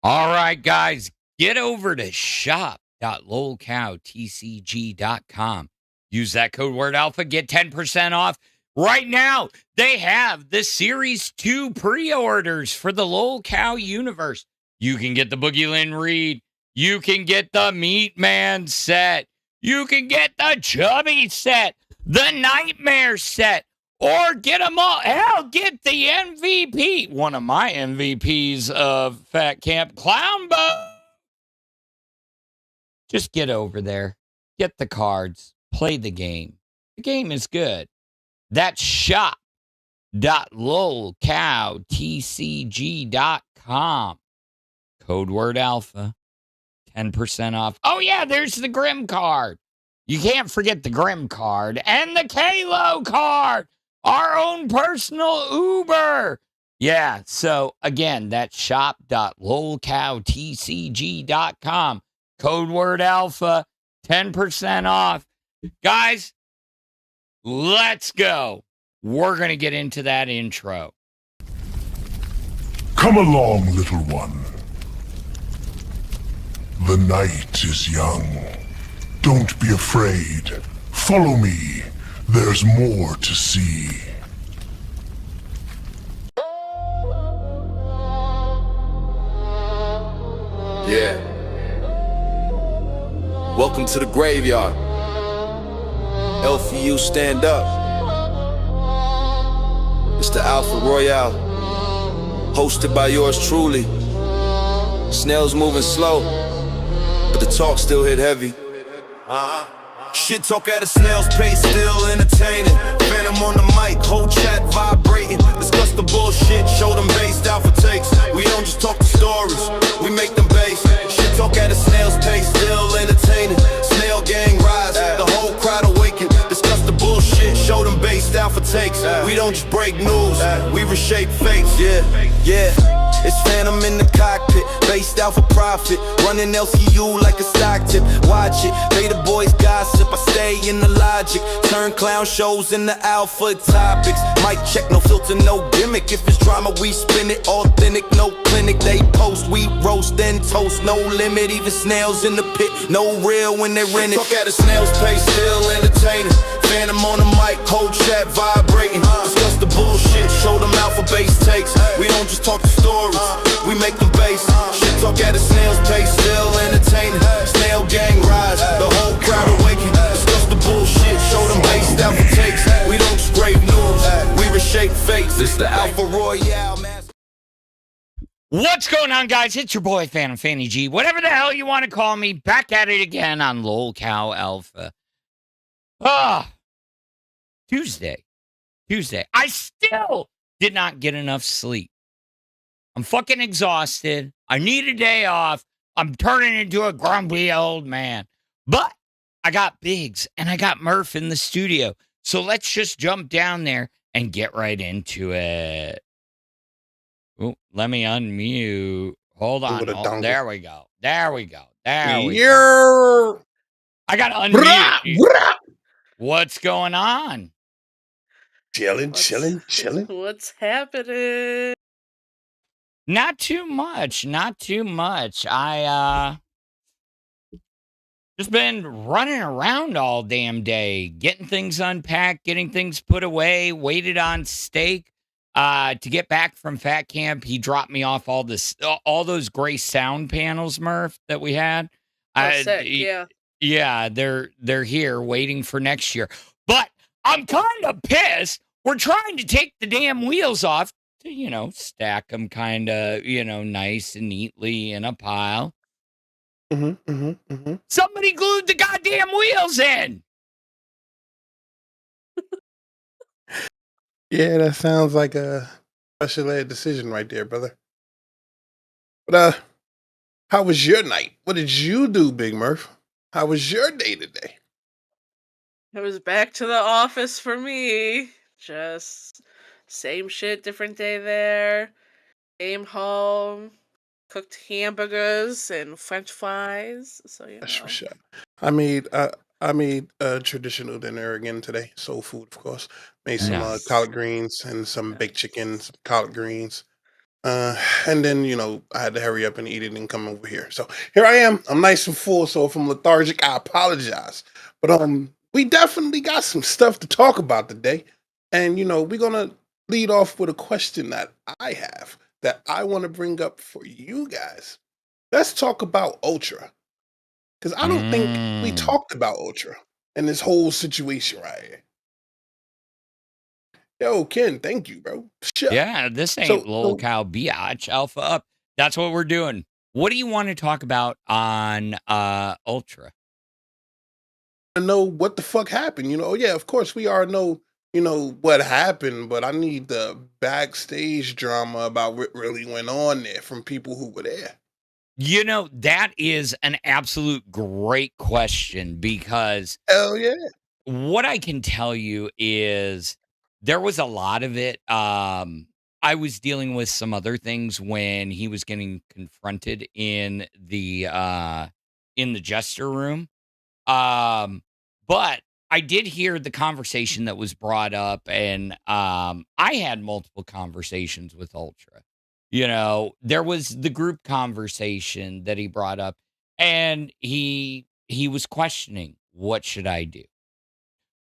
All right, guys, get over to shop.lolcowtcg.com. Use that code word alpha, get 10% off. Right now, they have the Series 2 pre-orders for the Lolcow universe. You can get the Boogie Lynn Reed. You can get the Meat Man set. You can get the Chubby set, the Nightmare set, or get them all. Hell, get the MVP. One of my MVPs of Fat Camp, Clownbo. Just get over there. Get the cards. Play the game. The game is good. That's shop.lolcowtcg.com. Code word alpha. 10% off. Oh, yeah, there's the Grim card. You can't forget the Grim card and the Kalo card. Our own personal Uber. Yeah, so again, that's shop.lolcowtcg.com. Code word alpha, 10% off. Guys, let's go. We're going to get into that intro. Come along, little one. The night is young. Don't be afraid. Follow me. There's more to see. Yeah. Welcome to the graveyard. LFU, stand up. It's the Alpha Royale, hosted by yours truly. Snails moving slow, but the talk still hit heavy. Shit talk at a snail's pace, still entertaining. Phantom on the mic, whole chat vibrating. Discuss the bullshit, show them based alpha takes. We don't just talk the stories, we make them base. Shit talk at a snail's pace, still entertaining. Snail gang rise, the whole crowd awaken. Discuss the bullshit, show them based alpha takes. We don't just break news, we reshape fates. Yeah. It's Phantom in the cockpit, based out for profit. Running LCU like a stock tip, watch it. They the boys gossip, I stay in the logic. Turn clown shows into alpha topics. Mic check, no filter, no gimmick. If it's drama, we spin it. Authentic, no clinic. They post, we roast and toast. No limit, even snails in the pit. No real when they rent it. Talk at a snail's pace, still entertaining. Phantom on the mic, whole chat vibrating. Discuss the bullshit, show them alpha base takes. We don't just talk the stories, we make them base. Shit talk at a snail's pace, still entertaining. Snail gang rise, the whole crowd awaken. Discuss the bullshit, show them based alpha takes. We don't scrape news, we reshape fates. It's the Alpha Royale, man. What's going on, guys? It's your boy, Phantom Fanny G. Whatever the hell you want to call me. Back at it again on Lolcow Alpha. Tuesday. I still did not get enough sleep. I'm fucking exhausted. I need a day off. I'm turning into a grumpy old man. But I got Biggs and I got Murph in the studio. So let's just jump down there and get right into it. Ooh, let me unmute. Hold on. There we go. I got to unmute. What's going on? Chilling. What's happening? Not too much. I just been running around all damn day, getting things unpacked, getting things put away, waited on Steak to get back from Fat Camp. He dropped me off all those gray sound panels, Murph, that we had. Sick, yeah. Yeah, they're here waiting for next year. But I'm kind of pissed. We're trying to take the damn wheels off to, stack them kind of, nice and neatly in a pile. Somebody glued the goddamn wheels in. Yeah, that sounds like a special ed decision right there, brother. But how was your night? What did you do, Big Murph? How was your day today? It was back to the office for me. Just same shit, different day there. Came home, cooked hamburgers and French fries. So That's for sure. I made a traditional dinner again today. Soul food, of course. Made some Nice. collard greens and some baked chicken, some collard greens. And then, I had to hurry up and eat it and come over here. So here I am. I'm nice and full. So if I'm lethargic, I apologize. But we definitely got some stuff to talk about today. And we're gonna lead off with a question that I have that I want to bring up for you guys. Let's talk about Ultra. Because I don't think we Mm. talked about Ultra and this whole situation right here. Yo, Ken, thank you, bro. Sure. Yeah, this ain't So Lolcow biatch. Alpha up. That's what we're doing. What do you want to talk about on Ultra? to know what the fuck happened. Yeah, of course we already know, what happened, but I need the backstage drama about what really went on there from people who were there. That is an absolute great question because Hell yeah. what I can tell you is there was a lot of it. I was dealing with some other things when he was getting confronted in the jester room. But I did hear the conversation that was brought up, and I had multiple conversations with Ultra. There was the group conversation that he brought up, and he was questioning, what should I do?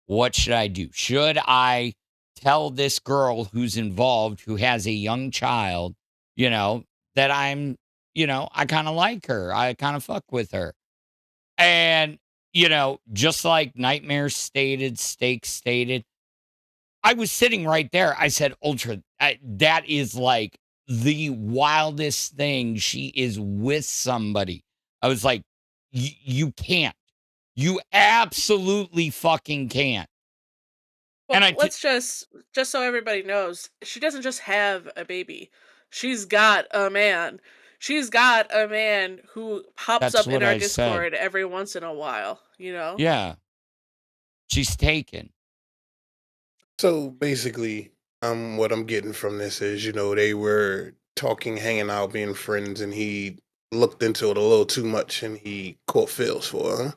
What should I do? Should I tell this girl who's involved, who has a young child, you know, that I kind of like her. I kind of fuck with her. And, just like Nightmare stated, Steak stated, I was sitting right there. I said, Ultra, that is like the wildest thing. She is with somebody. I was like, you can't. You absolutely fucking can't. Well, And let's just so everybody knows, she doesn't just have a baby. She's got a man. She's got a man who pops that's up in what our I said. Discord every once in a while, you know? Yeah, she's taken. So basically, what I'm getting from this is, they were talking, hanging out, being friends, and he looked into it a little too much and he caught feels for her, huh?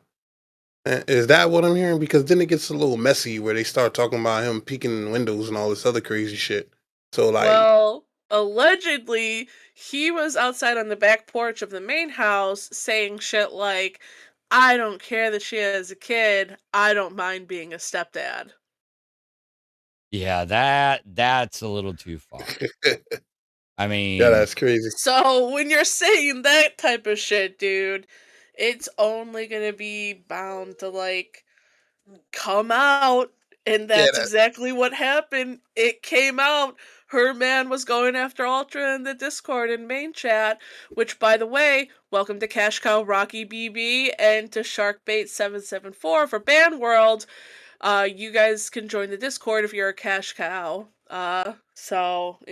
Is that what I'm hearing? Because then it gets a little messy where they start talking about him peeking in windows and all this other crazy shit. So like, Well, allegedly, he was outside on the back porch of the main house saying shit like, I don't care that she has a kid. I don't mind being a stepdad. Yeah, that's a little too far. yeah, I mean, that's crazy. So when you're saying that type of shit, dude, it's only gonna be bound to like come out. And Yeah, that's exactly what happened. It came out. Her man was going after Ultra in the Discord and main chat, which, by the way, welcome to Cash Cow Rocky BB and to Sharkbait774 for Band World. You guys can join the Discord if you're a Cash Cow. And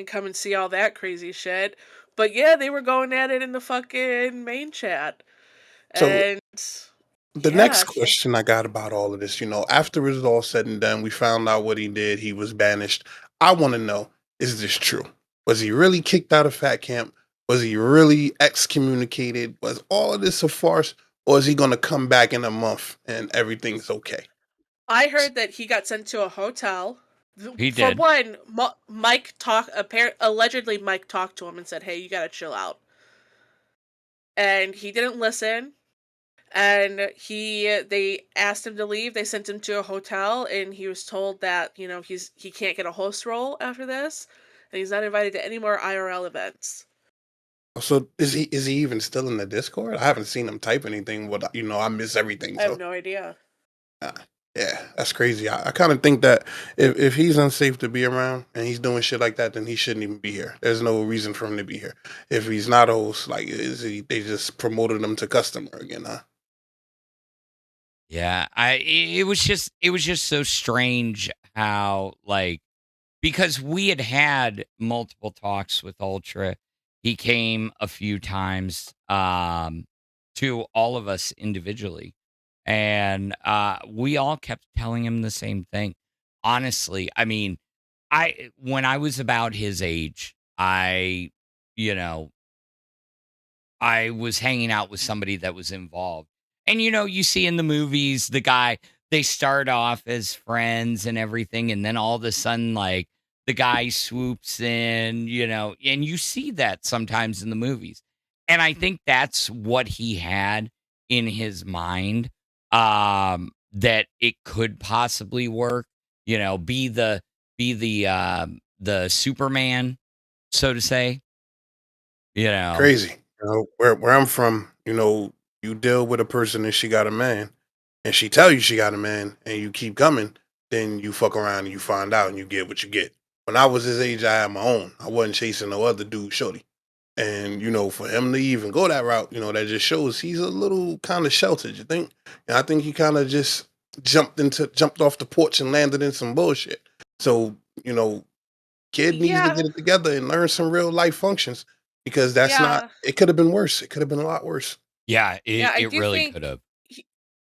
come and see all that crazy shit. But yeah, they were going at it in the fucking main chat. so And the next yeah, shit. question I got about all of this, after it's all said and done, we found out what he did. He was banished. I want to know, is this true? Was he really kicked out of Fat Camp? Was he really excommunicated? Was all of this a farce? Or is he going to come back in a month and everything's okay? I heard that he got sent to a hotel. he For did. one, allegedly Mike talked to him and said, "Hey, you gotta chill out," and he didn't listen. And they asked him to leave. They sent him to a hotel, and he was told that he can't get a host role after this, and he's not invited to any more IRL events. So is he even still in the Discord? I haven't seen him type anything. But I miss everything. I have So no idea. uh, yeah, that's crazy. I kind of think that if he's unsafe to be around and he's doing shit like that, then he shouldn't even be here. There's no reason for him to be here. If he's not a host, like they just promoted him to customer again, huh? Yeah, it was just so strange how because we had multiple talks with Ultra. He came a few times to all of us individually, and we all kept telling him the same thing. Honestly, I mean, when I was about his age, you know, I was hanging out with somebody that was involved. And you see in the movies the guy, they start off as friends and everything, and then all of a sudden, like, the guy swoops in, and you see that sometimes in the movies. And I think that's what he had in his mind, that it could possibly work, be the Superman, so to say, you know. Crazy. Where I'm from, you deal with a person and she got a man, and she tell you she got a man, and you keep coming, then you fuck around and you find out and you get what you get. When I was his age, I had my own. I wasn't chasing no other dude, shorty. And for him to even go that route, that just shows he's a little kind of sheltered. You think? And I think he kind of just jumped off the porch and landed in some bullshit. So kid needs to Yeah, get it together and learn some real life functions, because that's not. yeah, It could have been worse. It could have been a lot worse. Yeah, yeah. I it do really think, could have. he,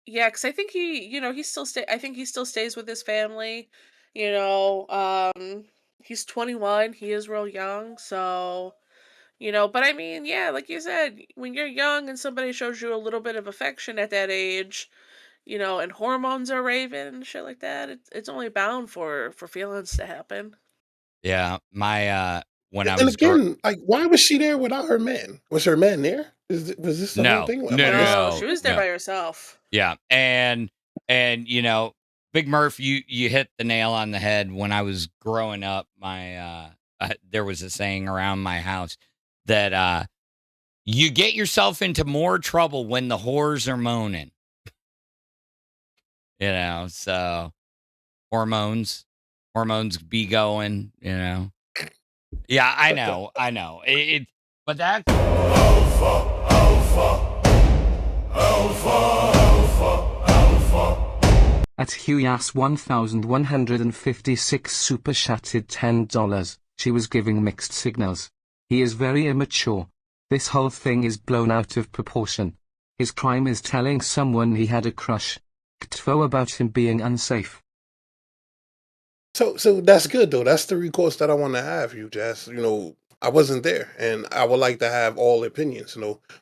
yeah, because I think he still stay. I think he still stays with his family. You know, he's 21. He is real young, so But I mean, yeah, like you said, when you're young and somebody shows you a little bit of affection at that age, and hormones are raving and shit like that, it's only bound for feelings to happen. Yeah, my when I And was grow again, like, why was she there without her man? Was her man there? Was this the whole no, thing? Am no, I no, missing No, she no, something? was there no. by herself. Yeah, and Big Murph, you hit the nail on the head. When I was growing up, my there was a saying around my house that you get yourself into more trouble when the whores are moaning. So hormones, hormones be going. Yeah, I know. But that's At Huyas 1156 super chatted $10. She was giving mixed signals. He is very immature. This whole thing is blown out of proportion. His crime is telling someone he had a crush. Ktfo about him being unsafe. So that's good though. That's the recourse that I want to have, you Jazz. I wasn't there, and I would like to have all opinions.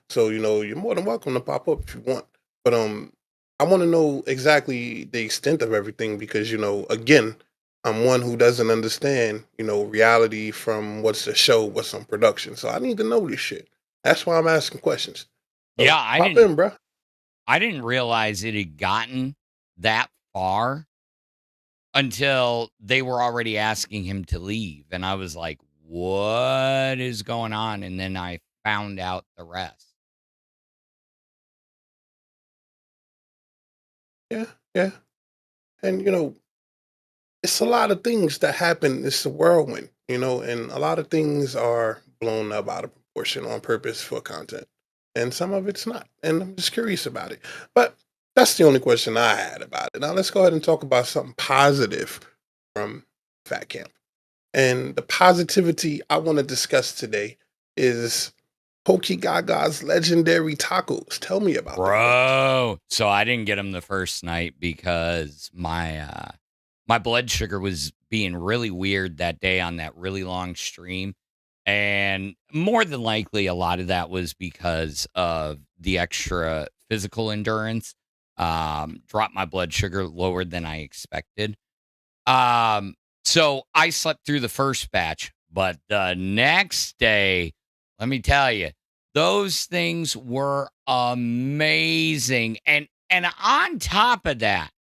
So you're more than welcome to pop up if you want. But I want to know exactly the extent of everything, because again, I'm one who doesn't understand reality from what's a show, what's on production. So I need to know this shit. That's why I'm asking questions. yeah. So pop in, bro. I didn't realize it had gotten that far until they were already asking him to leave, and I was like, "What is going on?" And then I found out the rest. Yeah, yeah, and it's a lot of things that happen. It's a whirlwind, and a lot of things are blown up out of proportion on purpose for content, and some of it's not. And I'm just curious about it. But that's the only question I had about it. Now let's go ahead and talk about something positive from Fat Camp. And the positivity I want to discuss today is Pokey Gaga's legendary tacos. Tell me about them things. Bro. So I didn't get him the first night because my blood sugar was being really weird that day on that really long stream. And more than likely, a lot of that was because of the extra physical endurance. Dropped my blood sugar lower than I expected. So I slept through the first batch, but the next day, let me tell you, those things were amazing. And on top of that,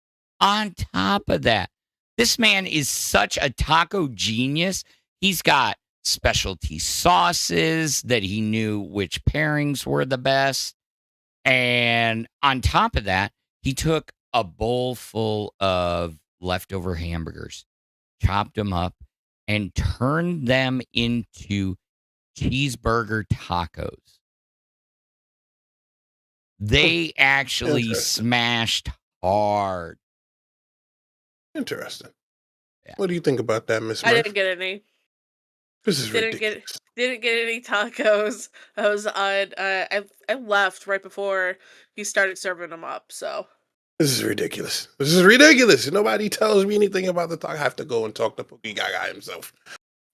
this man is such a taco genius. He's got specialty sauces that he knew which pairings were the best. And on top of that, he took a bowl full of leftover hamburgers, chopped them up, and turned them into cheeseburger tacos. They actually Interesting. smashed hard. Interesting. Yeah. What do you think about that, Miss I Murph? didn't get any. This is Didn't ridiculous. get didn't get any tacos. I was on. I left right before he started serving them up. So This is ridiculous. This is ridiculous. Nobody tells me anything about the talk. I have to go and talk to Pookie Gaga himself.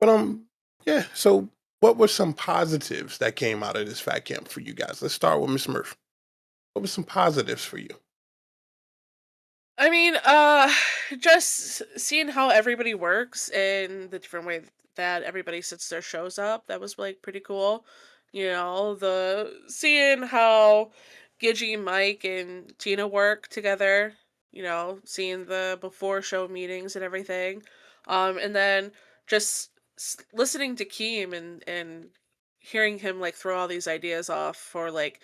But yeah. So, what were some positives that came out of this Fat Camp for you guys? Let's start with Miss Murph. What were some positives for you? I mean, just seeing how everybody works and the different way that everybody sets their shows up, that was like pretty cool. The seeing how Gigi, Mike, and Tina work together, seeing the before show meetings and everything. And then just listening to Keem and hearing him like throw all these ideas off for like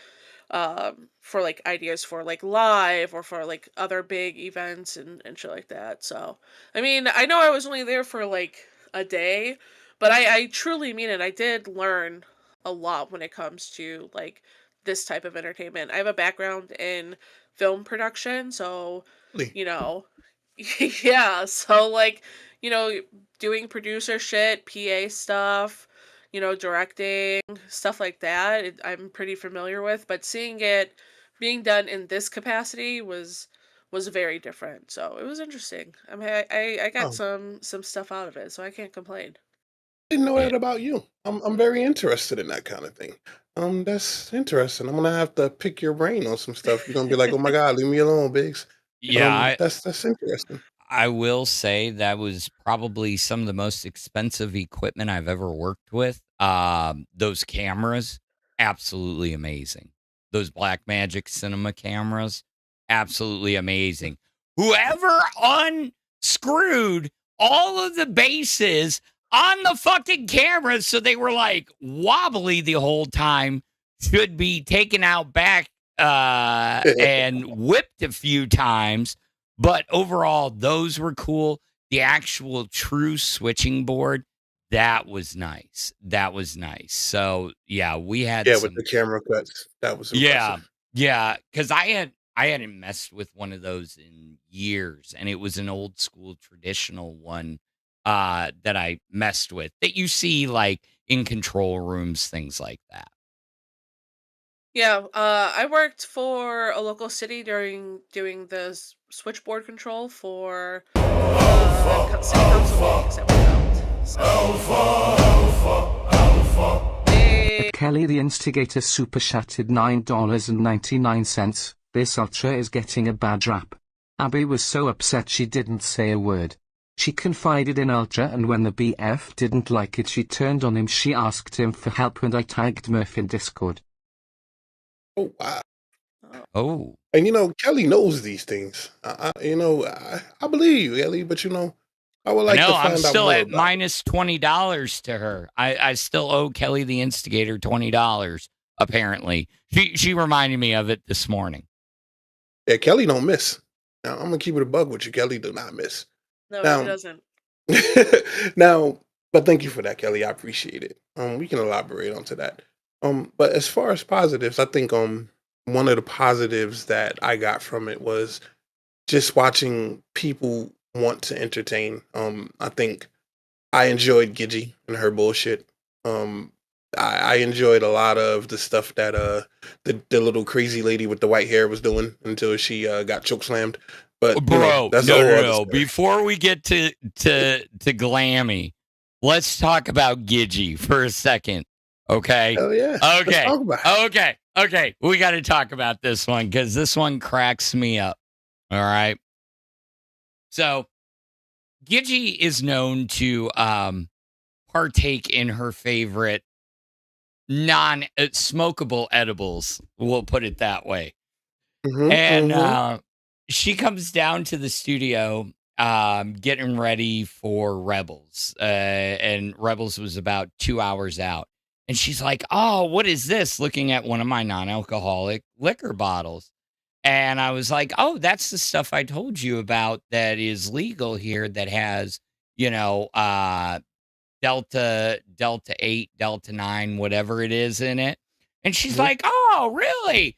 ideas for like live or for like other big events and shit like that. So I mean, I know I was only there for like a day, but I truly mean it. I did learn a lot when it comes to like this type of entertainment. I have a background in film production, so Really? you know yeah, so like, you know, doing producer shit, PA stuff, directing, stuff like that, I'm pretty familiar with, but seeing it being done in this capacity was very different. So it was interesting. I mean, I got Oh, some stuff out of it, so I can't complain. didn't know Yeah. that about you. I'm very interested in that kind of thing. That's interesting. I'm gonna have to pick your brain on some stuff. You're gonna be like, "Oh my God, leave me alone, Biggs." But Yeah, that's interesting. I will say that was probably some of the most expensive equipment I've ever worked with. Those cameras, absolutely amazing. Those Blackmagic Cinema cameras, absolutely amazing. Whoever unscrewed all of the bases on the fucking cameras so they were like wobbly the whole time should be taken out back and whipped a few times, but overall, those were cool. The actual true switching board, that was nice. That was nice. So yeah, we had Yeah, with some. the camera cuts, that was Yeah, impressive. yeah. Because I hadn't messed with one of those in years, and it was an old school traditional one that I messed with that you see like in control rooms, things like that. Yeah, I worked for a local city during doing the switchboard control for city council meetings that we held. So they Kelly the Instigator super chatted $9.99. This ultra is getting a bad rap. Abby was so upset she didn't say a word. She confided in Ultra, and when the BF didn't like it she turned on him. She asked him for help and I tagged Murph in Discord. Oh wow! oh, Oh, And Kelly knows these things. I believe you, Kelly, but I would I like to know. I'm find out still more at about it. minus $20 to her. I still owe Kelly the Instigator $20. Apparently, she reminded me of it this morning. Yeah, Kelly don't miss. Now I'm gonna keep it a bug with you. Kelly do not miss. no, she Now, doesn't. now, but thank you for that, Kelly. I appreciate it. We can elaborate onto that. But as far as positives, I think one of the positives that I got from it was just watching people want to entertain. I think I enjoyed Gigi and her bullshit. Um, I enjoyed a lot of the stuff that the little crazy lady with the white hair was doing until she got choke slammed. But Bro, that's a no, whole no, other no. story. Before we get to Glammy, let's talk about Gigi for a second. Okay. Hell yeah, let's Okay. talk about it. Okay. Okay. We got to talk about this one because this one cracks me up. All right. So Gigi is known to partake in her favorite non smokable edibles. We'll put it that way. And Mm-hmm. she comes down to the studio getting ready for Rebels. And Rebels was about 2 hours out. And she's like, "Oh, what is this?" Looking at one of my non alcoholic liquor bottles. And I was like, "Oh, that's the stuff I told you about that is legal here that has, you know, Delta 8, Delta 9, whatever it is in it." And she's Hmm. like, "Oh, really?"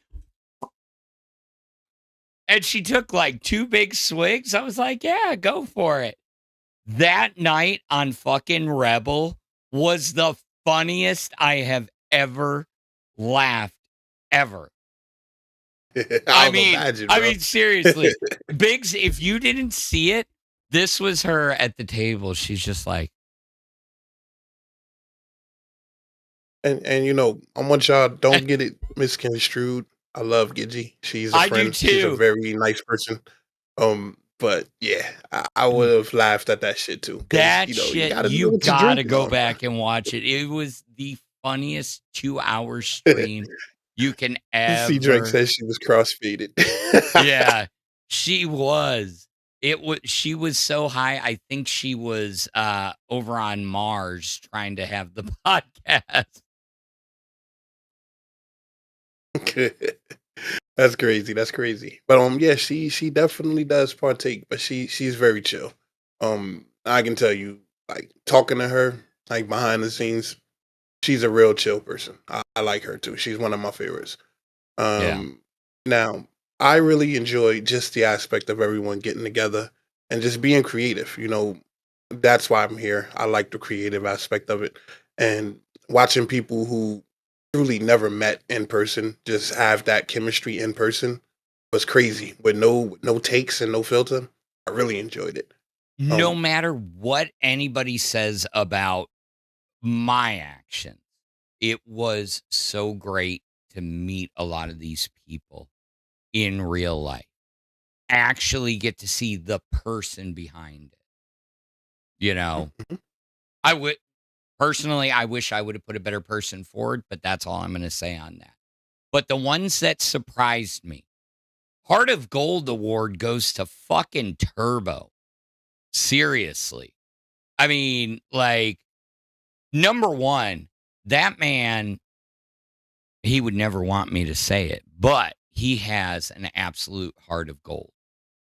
And she took like two big swigs. I was like, "Yeah, go for it." That night on fucking Rebel was the funniest I have ever laughed ever. I would imagine, I bro. mean, seriously, Biggs, if you didn't see it, this was her at the table. She's just like, And I want y'all don't get it misconstrued. I love Gigi. She's a "I do friend. She's a too." very nice person. But yeah, I would have laughed at that shit too, because That you shit, gotta know you what you're gotta drinking go on. back and watch it. It was the funniest 2-hour stream you can C Drake ever. says she was crossfaded. Yeah, she was. She was so high. I think she was over on Mars trying to have the podcast. That's crazy. That's crazy. But yeah, she definitely does partake, but she's very chill. I can tell you, like talking to her, like behind the scenes, she's a real chill person. I like her too. She's one of my favorites. Yeah. Now I really enjoy just the aspect of everyone getting together and just being creative. That's why I'm here. I like the creative aspect of it, and watching people who truly never met in person just have that chemistry in person was crazy with no takes and no filter. I really enjoyed it. No Um, matter what anybody says about my actions, it was so great to meet a lot of these people in real life. Actually get to see the person behind it. mhm. I would personally, I wish I would have put a better person forward, but that's all I'm going to say on that. But the ones that surprised me, Heart of Gold award goes to fucking Turbo. Seriously. I mean, like, number one, that man, he would never want me to say it, but he has an absolute heart of gold.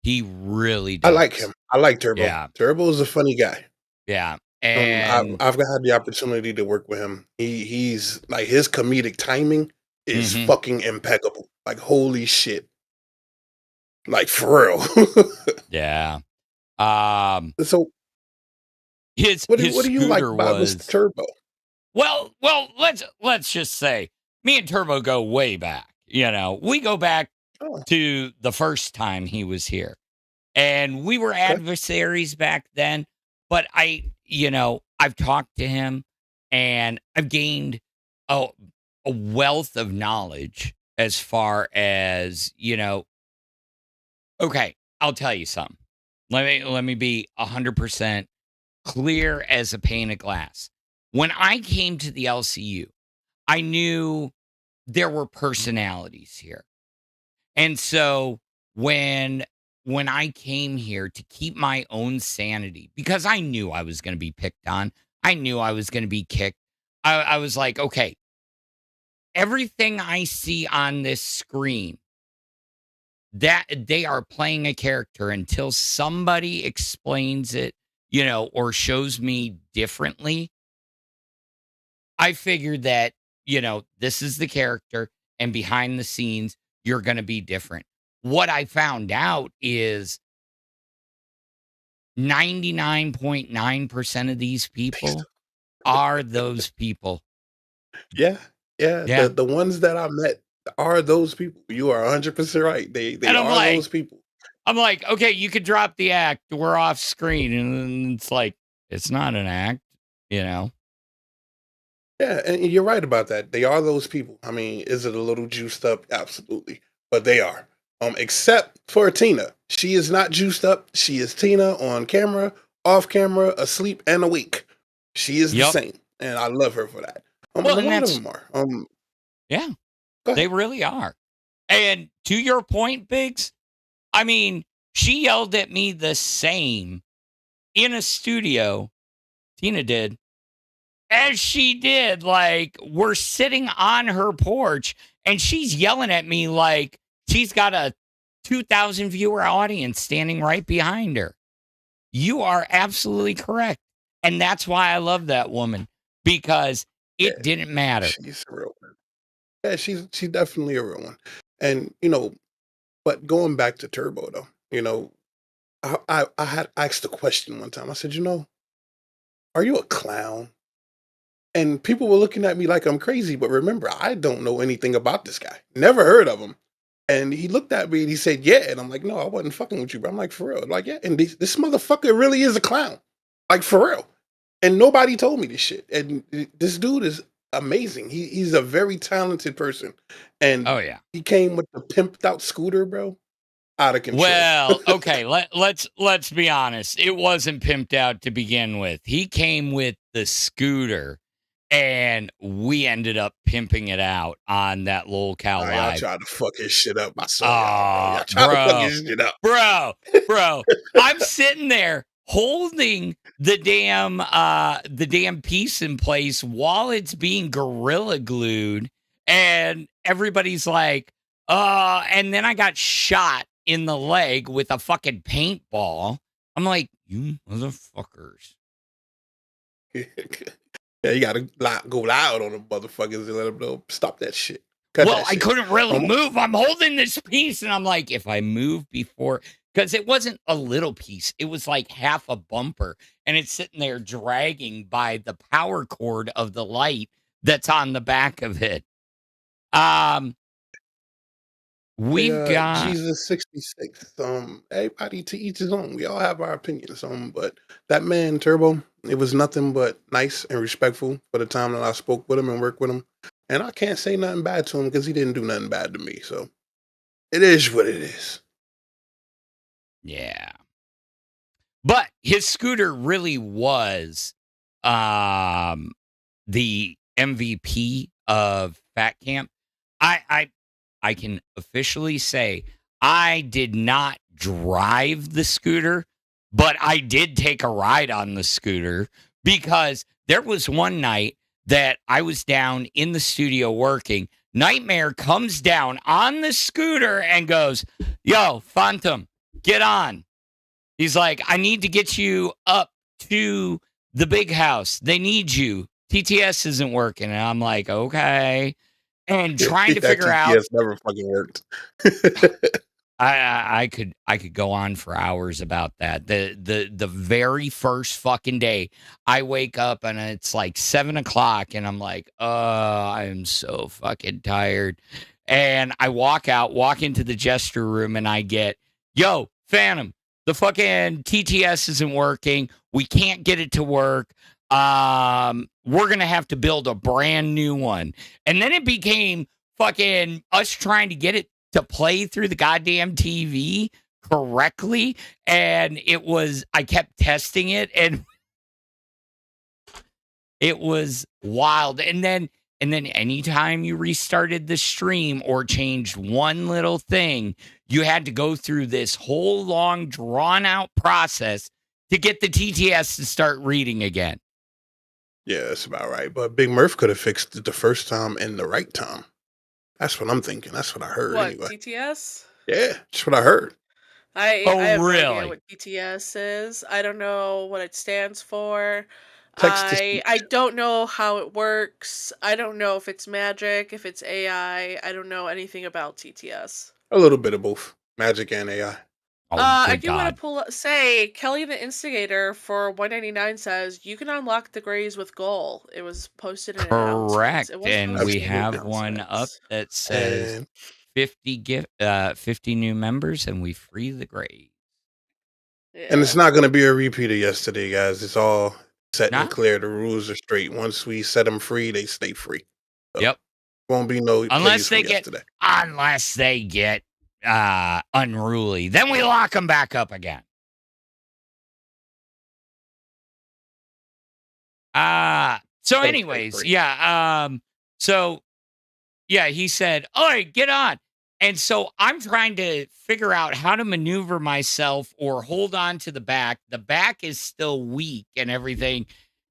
He really I like does. him. I like Turbo. Yeah. Turbo is a funny guy. Yeah. I've And I've had the opportunity to work with him. He's like his comedic timing is mhm, fucking impeccable. Like holy shit. Like for real. yeah. Um So his what do you like scooter about Mr. was Turbo? let's just say me and Turbo go way back. We go back Oh, to the first time he was here. And we were okay. adversaries back then, but I've talked to him and I've gained a wealth of knowledge as far as, okay, I'll tell you something. Let me be 100% clear as a pane of glass. When I came to the LCU, I knew there were personalities here. And so when I came here to keep my own sanity, because I knew I was going to be picked on, I knew I was going to be kicked. I was like, okay, everything I see on this screen, that they are playing a character until somebody explains it, or shows me differently. I figured that, this is the character, and behind the scenes, you're going to be different. What I found out is 99.9% of these people are those people. Yeah. Yeah. Yeah. The ones that I met are those people. You are 100% right. They And I'm are like, those people. okay, you could drop the act. We're off screen. And then it's like, it's not an act, you know? Yeah, and you're right about that. They are those people. I mean, is it a little juiced up? Absolutely. But they are. Except for Tina. She is not juiced up. She is Tina on camera, off camera, asleep, and awake. She is the Yep. same. And I love her for that. Well, And a and lot of that's, them are. yeah, Go they ahead. really are. And to your point, Biggs, I mean, she yelled at me the same in a studio, Tina did, as she did. Like, we're sitting on her porch and she's yelling at me like she's got a 2,000 viewer audience standing right behind her. You are absolutely correct. And that's why I love that woman, because Yeah, it didn't matter. she's a real one. Yeah, she's definitely a real one. And, but going back to Turbo though, I had asked a question one time. I said, are you a clown? And people were looking at me like I'm crazy, but remember, I don't know anything about this guy. Never heard of him. And he looked at me and he said, yeah. And I'm like, no, I wasn't fucking with you, bro. I'm like, for real. Like, yeah. And this motherfucker really is a clown. Like, for real. And nobody told me this shit. And this dude is amazing. He's a very talented person. And Oh, yeah. he came with the pimped out scooter, bro. out of control. Well, okay, let's be honest. It wasn't pimped out to begin with. He came with the scooter, and we ended up pimping it out on that Lolcow Y'all Live. tried to fuck his shit up. I saw y'all, bro. Y'all tried to fuck his shit up. Bro. I'm sitting there holding the damn piece in place while it's being gorilla glued, and everybody's like, and then I got shot in the leg with a fucking paintball. I'm like, you motherfuckers. Yeah, you gotta go loud on the motherfuckers and let them know. Stop that shit. Cut Well, that I shit. couldn't really move. I'm holding this piece, and I'm like, if I move before, because it wasn't a little piece, it was like half a bumper, and it's sitting there dragging by the power cord of the light that's on the back of it. We've got Jesus 66. Everybody to each his own. We all have our opinions. But that man Turbo, it was nothing but nice and respectful for the time that I spoke with him and worked with him. And I can't say nothing bad to him because he didn't do nothing bad to me. So it is what it is. Yeah. But his scooter really was the MVP of Fat Camp. I can officially say I did not drive the scooter, but I did take a ride on the scooter because there was one night that I was down in the studio working. Nightmare comes down on the scooter and goes, "Yo, Phantom, get on." He's like, "I need to get you up to the big house. They need you. TTS isn't working." And I'm like, okay. And trying to figure out. Yes, never fucking worked. I could go on for hours about that. The very first fucking day, I wake up and it's like 7:00, and I'm like, I am so fucking tired. And I walk into the gesture room, and I get, "Yo, Phantom, the fucking TTS isn't working. We can't get it to work. We're gonna have to build a brand new one." And then it became fucking us trying to get it to play through the goddamn TV correctly. And I kept testing it, and it was wild. And then anytime you restarted the stream or changed one little thing, you had to go through this whole long, drawn out process to get the TTS to start reading again. Yeah, that's about right. But Big Murph could have fixed it the first time and the right time. That's what I'm thinking. That's what I heard What, anyway. TTS? Yeah, that's what I heard. I have no really? idea what TTS is. I don't know what it stands for. Text to speech. I don't know how it works. I don't know if it's magic, if it's AI. I don't know anything about TTS. A little bit of both. Magic and AI. Oh, I good do want God. to say Kelly the Instigator for 199 says you can unlock the Grays with goal. It was posted in announcements. Correct. It wasn't And posted we in have one up announcements. that says And 50 new members, and we free the grave. and it's Yeah. not going to be a repeat of yesterday, guys. It's all set Nah. and clear. The rules are straight. Once we set them free, they stay free. So Yep. won't be no Unless plays they from get yesterday. unruly. Then we lock them back up again. So anyways, great. yeah. So yeah, he said, "All right, get on." And so I'm trying to figure out how to maneuver myself or hold on to the back. The back is still weak and everything.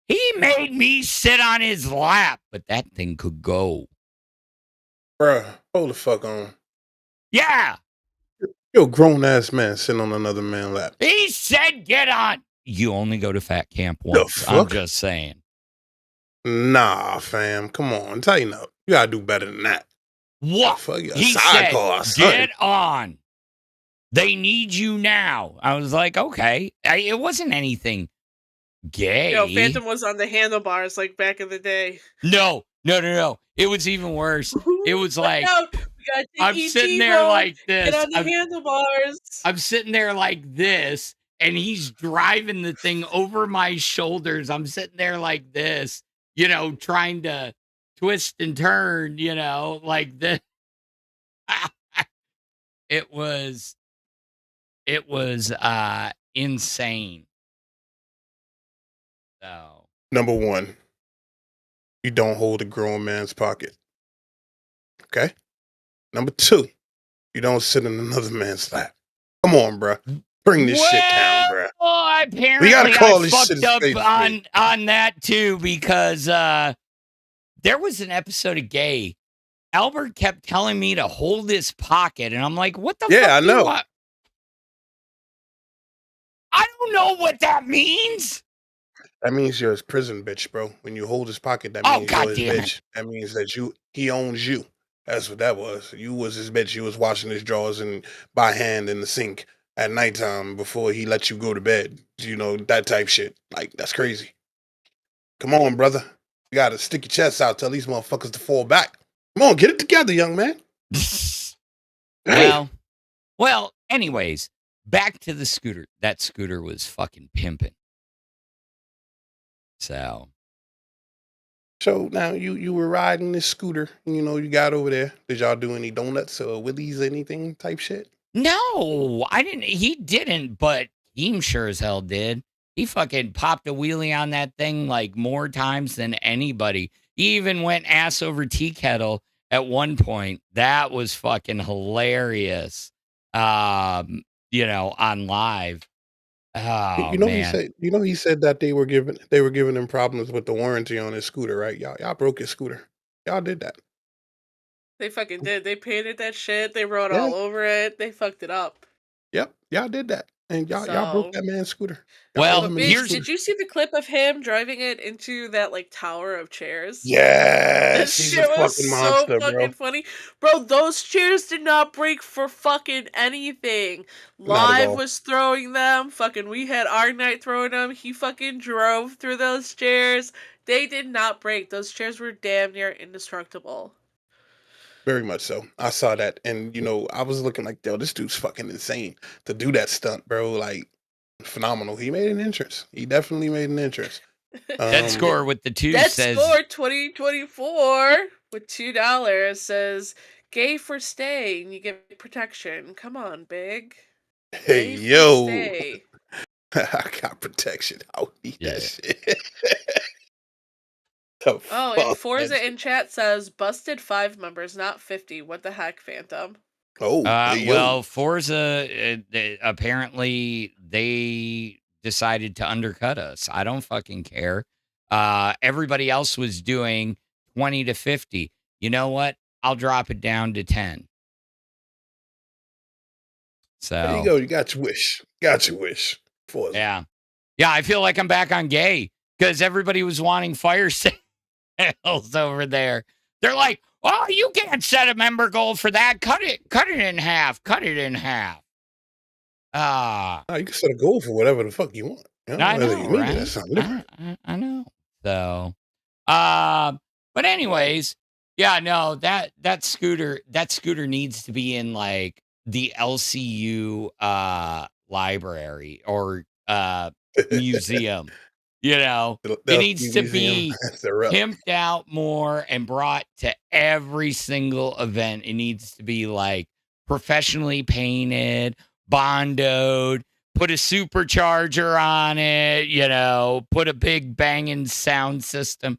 He made me sit on his lap, but that thing could go. Bruh, hold the fuck on. Yeah. You're a grown ass man sitting on another man's lap. He said, "Get on." You only go to fat camp The once. I'm fuck? just saying. Nah, fam. Come on. Tighten up. You gotta do better than that. What? Fuck you. He Sidecar, said, son. "Get on. They need you now." I was like, okay. It wasn't anything gay. No, Phantom was on the handlebars like back in the day. No. It was even worse. It was like, No, we gotta take I'm each sitting there Evo, like this. Get on the handlebars. I'm sitting there like this, and he's driving the thing over my shoulders. I'm sitting there like this, trying to twist and turn, like this. It was it was insane. So Number one, you don't hold a grown man's pocket. Okay. Number two, you don't sit in another man's lap. Come on, bro. Bring this shit down, bro. Well, apparently We gotta call I this fucked shit up a spade. on that too, because there was an episode of Gay. Albert kept telling me to hold his pocket, and I'm like, what the fuck? Yeah, I know. I don't know what that means. That means you're his prison bitch, bro. When you hold his pocket, that Oh, means you're his goddamn it. bitch. That means that he owns you. That's what that was. You was his bitch. You was washing his drawers and by hand in the sink at nighttime before he let you go to bed. You know, that type shit. Like, that's crazy. Come on, brother. You gotta stick your chest out, tell these motherfuckers to fall back. Come on, get it together, young man. Well, anyways, back to the scooter. That scooter was fucking pimping. So now you were riding this scooter, you know, you got over there. Did y'all do any donuts or Willies, anything type shit? no, I didn't. He didn't, but Keem sure as hell did. He fucking popped a wheelie on that thing like more times than anybody. He even went ass over tea kettle at one point. That was fucking hilarious. On live. Oh, man. He said that they were giving him problems with the warranty on his scooter, right? Y'all broke his scooter. Y'all did that. They fucking did. They painted that shit. They wrote Yeah. all over it. They fucked it up. Yep, y'all did that. And y'all broke that man's scooter. Well, did you see the clip of him driving it into that like tower of chairs? Yes, That he's shit a was fucking so monster, fucking bro. funny. Bro, those chairs did not break for fucking anything. Not at Live all. was throwing them. Fucking we had our night throwing them. He fucking drove through those chairs. They did not break. Those chairs were damn near indestructible. Very much so. I saw that, and I was looking like, yo, this dude's fucking insane to do that stunt, bro. Like, phenomenal. He made an entrance. He definitely made an entrance. That score with the two That says score 2024 with $2 says gay for stay and you get protection. Come on, big. Hey, Gay for yo. stay. I got protection. I don't need that shit. Oh, and Forza in chat says busted 5 members, not 50. What the heck, Phantom? Oh, well, Forza apparently they decided to undercut us. I don't fucking care. Everybody else was doing 20 to 50. You know what? I'll drop it down to 10. So there you go. You got your wish. Got your wish. Forza. Yeah. I feel like I'm back on gay because everybody was wanting fire sales over there. They're like, oh, you can't set a member goal for that. Cut it in half. You can set a goal for whatever the fuck you want. I know, you mean right? That's something different. I know. So, but anyways, yeah, no, that scooter needs to be in like the LCU library or museum. It needs to be pimped out more and brought to every single event. It needs to be like professionally painted, bondoed, put a supercharger on it, put a big banging sound system.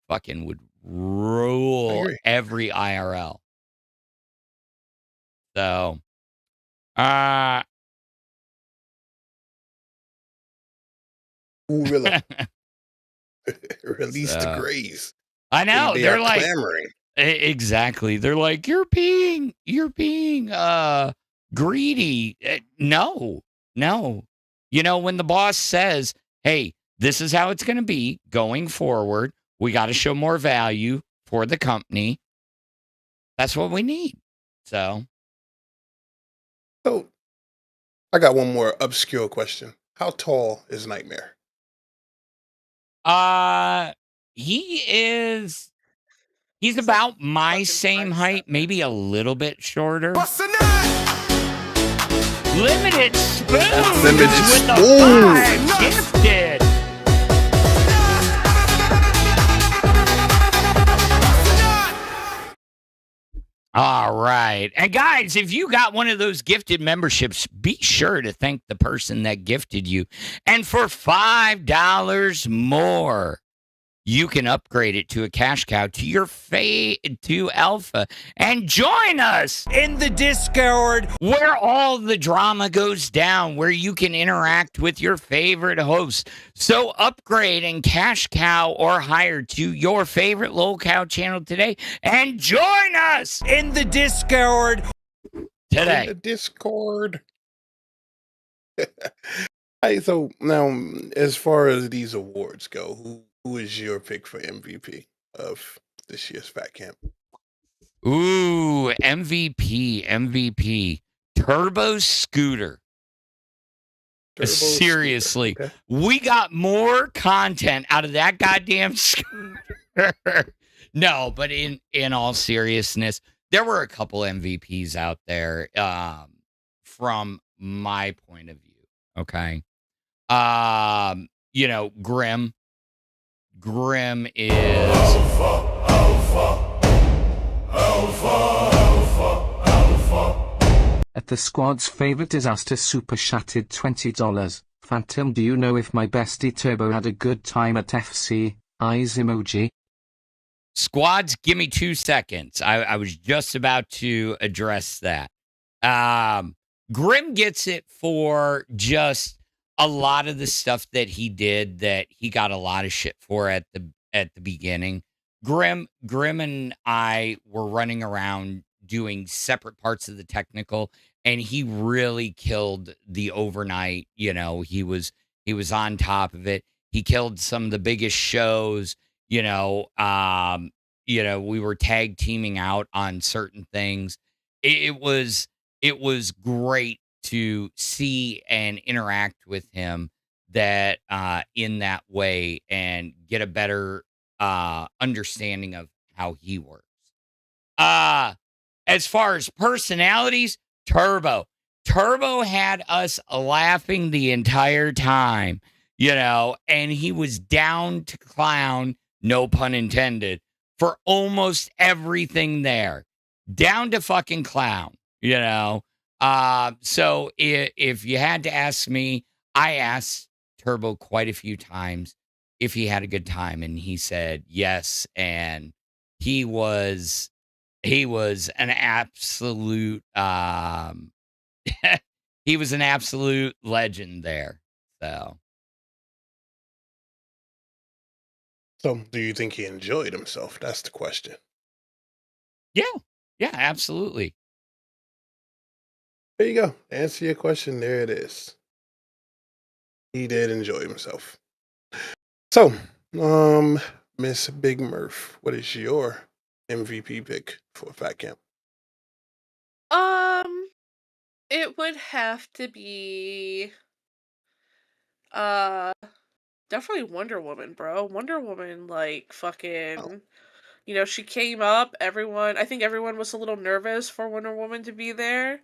Fucking would rule every IRL. So, Ooh, really? Release the grays. I know. They're like clamoring. Exactly. They're like, you're being greedy. No. When the boss says, hey, this is how it's going to be going forward, we got to show more value for the company. That's what we need. So I got one more obscure question. How tall is Nightmare? He's about my same height, maybe a little bit shorter. Limited Spoons with the 5 gifted. All right. And guys, if you got one of those gifted memberships, be sure to thank the person that gifted you. And for $5 more, you can upgrade it to a cash cow to your to alpha and join us in the Discord where all the drama goes down, where you can interact with your favorite hosts. So upgrade and cash cow or hire to your favorite Lolcow channel today and join us in the Discord In today. the Discord. Hey, so now, as far as these awards go, who is your pick for MVP of this year's Fat Camp? Ooh, MVP. Turbo Scooter. Turbo Scooter. Seriously, Okay. we got more content out of that goddamn scooter. No, but in all seriousness, there were a couple MVPs out there from my point of view. Okay. Grim. Grim is At the squad's favorite disaster super chatted $20. Phantom, do you know if my bestie Turbo had a good time at FC? Eyes emoji. Squads, give me 2 seconds. I was just about to address that. Grim gets it for just a lot of the stuff that he did that he got a lot of shit for at the beginning. Grim and I were running around doing separate parts of the technical, and he really killed the overnight. He was on top of it. He killed some of the biggest shows. We were tag teaming out on certain things. It was great to see and interact with him that in that way and get a better understanding of how he works. As far as personalities, Turbo had us laughing the entire time, and he was down to clown, no pun intended, for almost everything there. Down to fucking clown, So if you had to ask me, I asked Turbo quite a few times if he had a good time, and he said yes, and he was an absolute he was an absolute legend there. So, do you think he enjoyed himself? That's the question. Yeah, absolutely. There you go. Answer your question. There it is. He did enjoy himself. So, Miss Big Murph, what is your MVP pick for Fat Camp? It would have to be definitely Wonder Woman, bro. Wonder Woman, like, fucking, she came up, I think everyone was a little nervous for Wonder Woman to be there.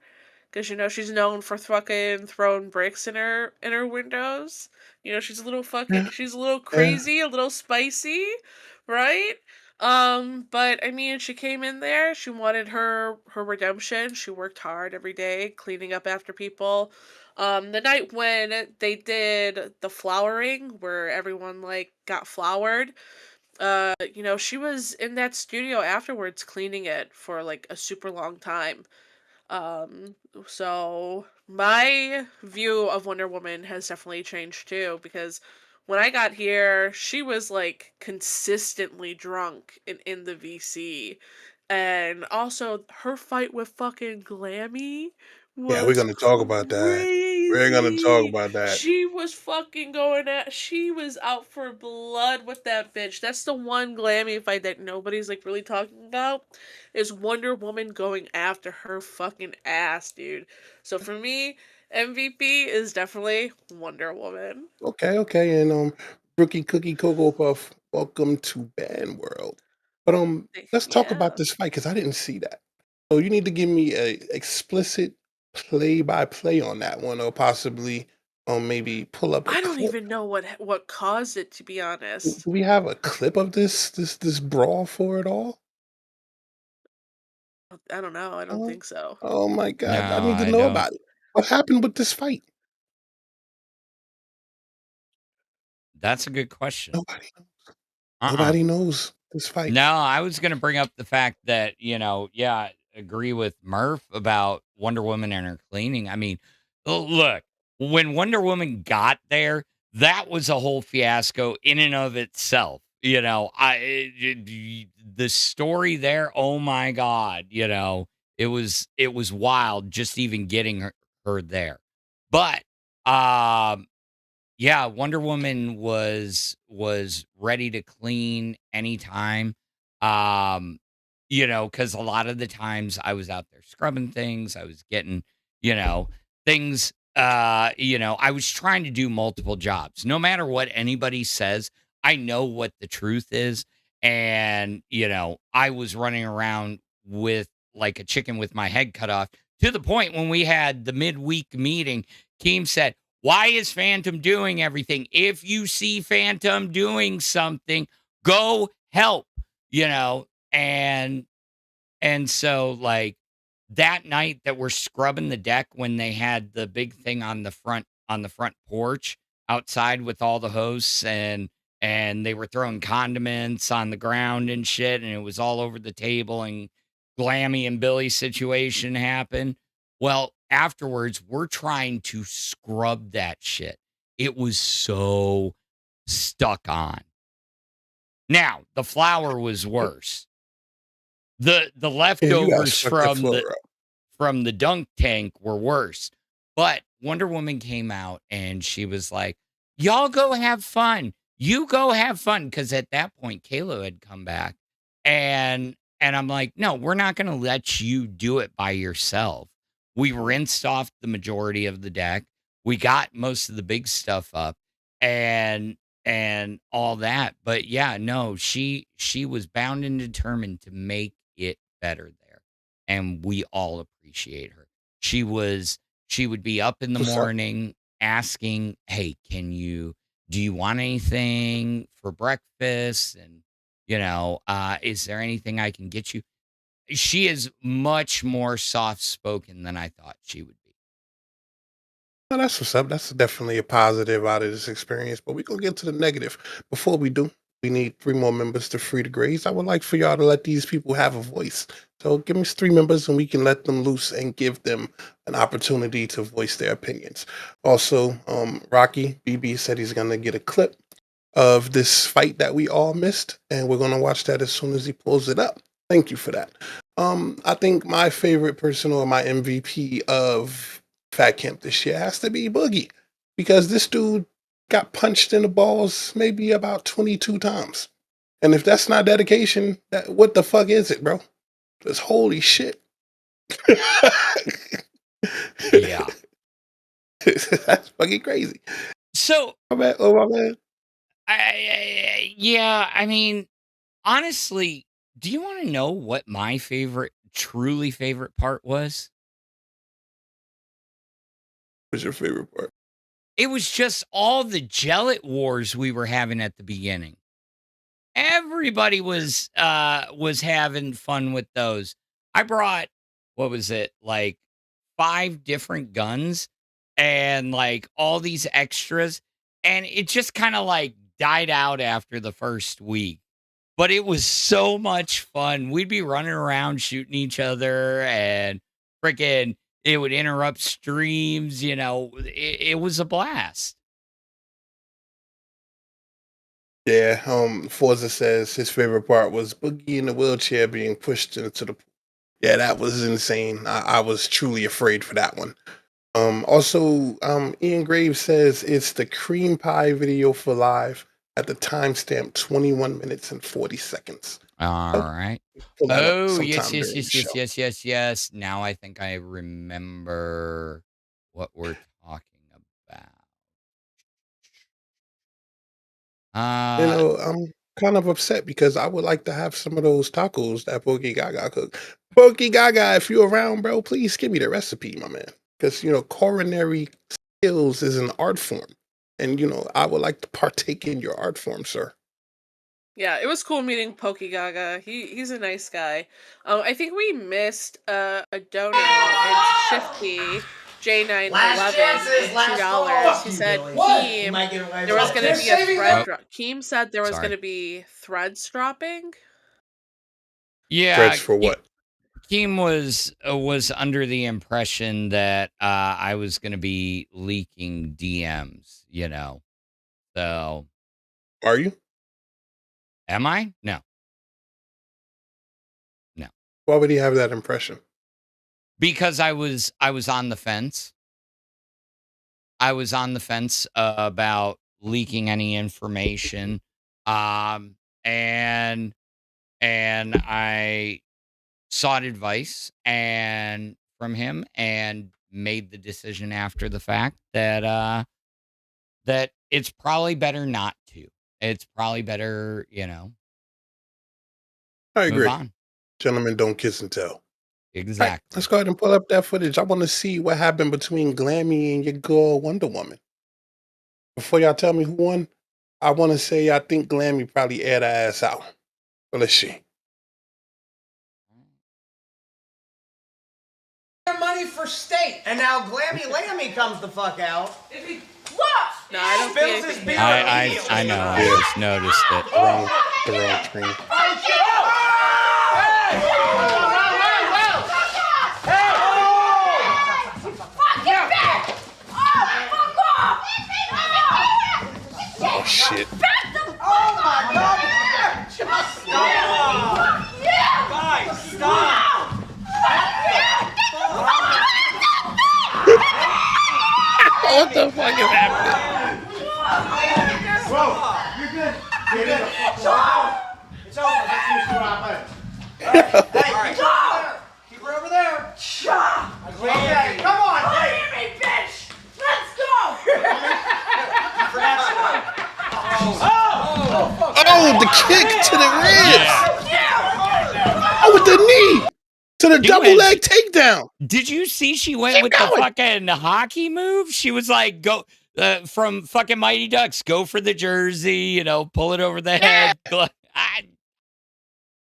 Because, she's known for fucking throwing bricks in her windows. She's a little Yeah. she's a little crazy, a little spicy, right? But I mean, she came in there, she wanted her redemption. She worked hard every day, cleaning up after people. The night when they did the flowering, where everyone like got flowered, she was in that studio afterwards cleaning it for like a super long time. So my view of Wonder Woman has definitely changed too, because when I got here, she was like consistently drunk in the VC. And also her fight with fucking Glammy Yeah, we're was gonna talk about that. We're gonna talk crazy. about that. She was fucking she was out for blood with that bitch. That's the one Glammy fight that nobody's like really talking about, is Wonder Woman going after her fucking ass, dude. So for me, MVP is definitely Wonder Woman. Okay, and Rookie Cookie Cocoa Puff, welcome to Band World. But let's talk Yeah. about this fight because I didn't see that. So you need to give me a explicit play-by-play on that one, or possibly maybe pull up a I don't clip. even know what caused it, to be honest. Do we have a clip of this brawl for it all? I don't know. I don't Oh, think so. oh my God, I No, need to I know don't. about it. What happened with this fight? That's a good question. Nobody, Uh-uh. nobody knows this fight. No, I was going to bring up the fact that, yeah, agree with Murph about Wonder Woman and her cleaning. I mean, look, when Wonder Woman got there, that was a whole fiasco in and of itself. The story there, oh my God, it was wild just even getting her there. But yeah, Wonder Woman was ready to clean anytime. Um, because a lot of the times I was out there scrubbing things, I was getting, things I was trying to do multiple jobs. No matter what anybody says, I know what the truth is. And, I was running around with like a chicken with my head cut off to the point when we had the midweek meeting, Keem said, why is Phantom doing everything? If you see Phantom doing something, go help, and so like that night that we're scrubbing the deck when they had the big thing on the front porch outside with all the hosts and they were throwing condiments on the ground and shit and it was all over the table and Glammy and Billy situation happened. Well, afterwards we're trying to scrub that shit. It was so stuck on. Now, the flour was worse. The Yeah, you guys leftovers fucked that from floor the up. from the dunk tank were worse. But Wonder Woman came out and she was like, "Y'all go have fun. You go have fun." Because at that point, Kayla had come back, and I'm like, "No, we're not going to let you do it by yourself." We rinsed off the majority of the deck. We got most of the big stuff up, and and all that. But yeah, no, she was bound and determined to make it better there, and we all appreciate her. She would be up in the What's up? morning asking, "Hey, do you want anything for breakfast?" And is there anything I can get you? She is much more soft spoken than I thought she would be. Oh, that's what's up. That's definitely a positive out of this experience. But we gonna get to the negative. Before we do, we need 3 more members to free the grays. I would like for y'all to let these people have a voice. So give me 3 members and we can let them loose and give them an opportunity to voice their opinions. Also, Rocky BB said he's gonna get a clip of this fight that we all missed, and we're gonna watch that as soon as he pulls it up. Thank you for that. I think my favorite person or my MVP of Fat Camp this year has to be Boogie, because this dude got punched in the balls maybe about 22 times. And if that's not dedication, what the fuck is it, bro? Just holy shit. Yeah. That's fucking crazy. So My bad. Oh, my man. yeah, I mean, honestly, do you want to know what my truly favorite part was? What's your favorite part? It was just all the gellet wars we were having at the beginning. Everybody was having fun with those. I brought, what was it, like 5 different guns and like all these extras, and it just kind of like died out after the first week. But it was so much fun. We'd be running around shooting each other and freaking it would interrupt streams, it was a blast. Yeah, Forza says his favorite part was Boogie in the wheelchair being pushed into the pool. Yeah, that was insane. I was truly afraid for that one. Also, Ian Graves says it's the cream pie video for live at the timestamp 21 minutes and 40 seconds. All So right. pull that up Oh, yes, sometime yes, during the yes, yes, show. yes, yes, yes. Now I think I remember what we're talking about. You Uh, know, I'm kind of upset because I would like to have some of those tacos that Pokey Gaga cooked. Pokey Gaga, if you're around, bro, please give me the recipe, my man. Because, coronary skills is an art form. And, I would like to partake in your art form, sir. Yeah, it was cool meeting Pokegaga. He's a nice guy. I think we missed a dono. It's Shifty J911 Last chances, at last $2. call. He said What? You Keem, might get away there with was it. going to They're be a saving thread up. drop. Keem said there was Sorry. going to be threads dropping. Yeah, Threads for what? Keem was under the impression that I was going to be leaking DMs, you know. So, Are you? am I? No. Why would he have that impression? Because I was on the fence. I was on the fence about leaking any information. And I sought advice and from him and made the decision after the fact that that it's probably better not to. It's probably better, you know, I move agree. on. Gentlemen don't kiss and tell. All right, Exactly. let's go ahead and pull up that footage. I want to see what happened between Glammy and your girl Wonder Woman. Before y'all tell me who won, I want to say I think Glammy probably aired her ass out. But let's see. Money for state, and now Glammy Lammy comes the fuck out. No, I don't Spills think his it beer. I know. I just noticed it. The wrong screen. Oh shit. Oh my god! Just stop! Guys, stop! What the fuck is happening? Bro, you're good. You're good. It's over. It's over. Let's use what happened. Hey, keep her over there. Okay, come on. Hey, bitch! Let's go! Oh, the kick to the ribs. Oh, with the knee to the double went- leg takedown. Did you see she went Keep with going. the fucking hockey move? She was like, go from fucking Mighty Ducks, go for the jersey, you know, pull it over the head. I'm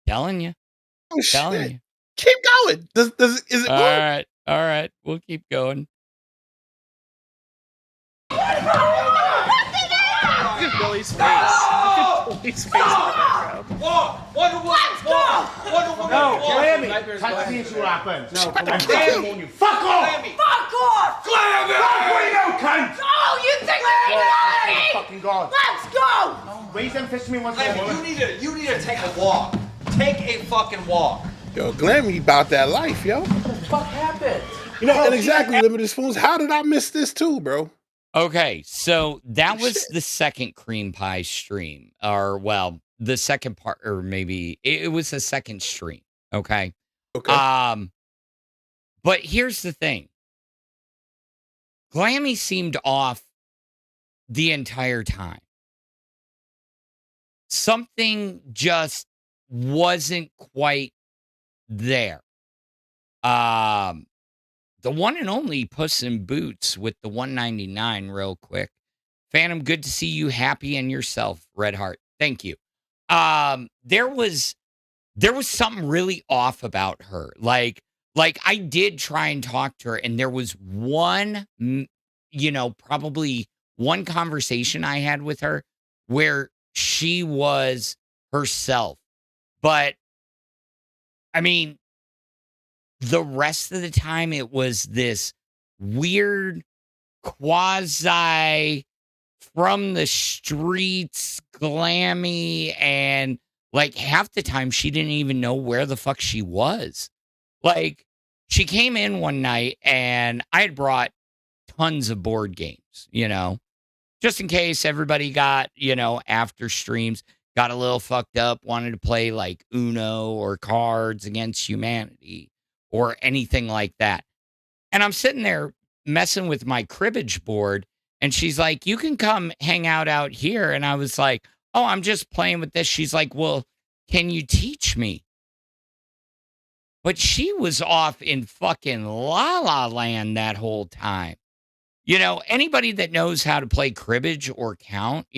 telling you. Oh Telling shit. you. Keep going. Is it All good? right. We'll keep going. Look at Billy's face. Look at Billy's face in the background. Wonder Woman. No, Glammy. Touch me and see what happens. No, Glammy. Fuck off! Glammy. Fuck off! Glammy. Fuck what you know, cunt! Oh, you think we're Oh, money? fucking God. Let's go! Raise them fists to me once more. Glammy, you need to take a walk. Take a fucking walk. Yo, Glammy about that life, yo. What happened? You know, and exactly, Limited Spoons. How did I miss this too, bro? Okay, so that was the second cream pie stream, or well, the second part, or maybe it was the second stream. Okay. Okay. But here's the thing. Glammy seemed off the entire time. Something just wasn't quite there. The one and only Puss in Boots with the 199 real quick. Phantom, good to see you happy in yourself, Red Heart. Thank you. There was something really off about her. Like I did try and talk to her, and there was one, probably one conversation I had with her where she was herself. But I mean, the rest of the time it was this weird quasi from the streets Glammy, and like half the time she didn't even know where the fuck she was. Like she came in one night and I had brought tons of board games, just in case everybody got, after streams, got a little fucked up, wanted to play like Uno or Cards Against Humanity or anything like that. And I'm sitting there messing with my cribbage board, and she's like, you can come hang out here. And I was like, oh, I'm just playing with this. She's like, well, can you teach me? But she was off in fucking La La Land that whole time. Anybody that knows how to play cribbage or count,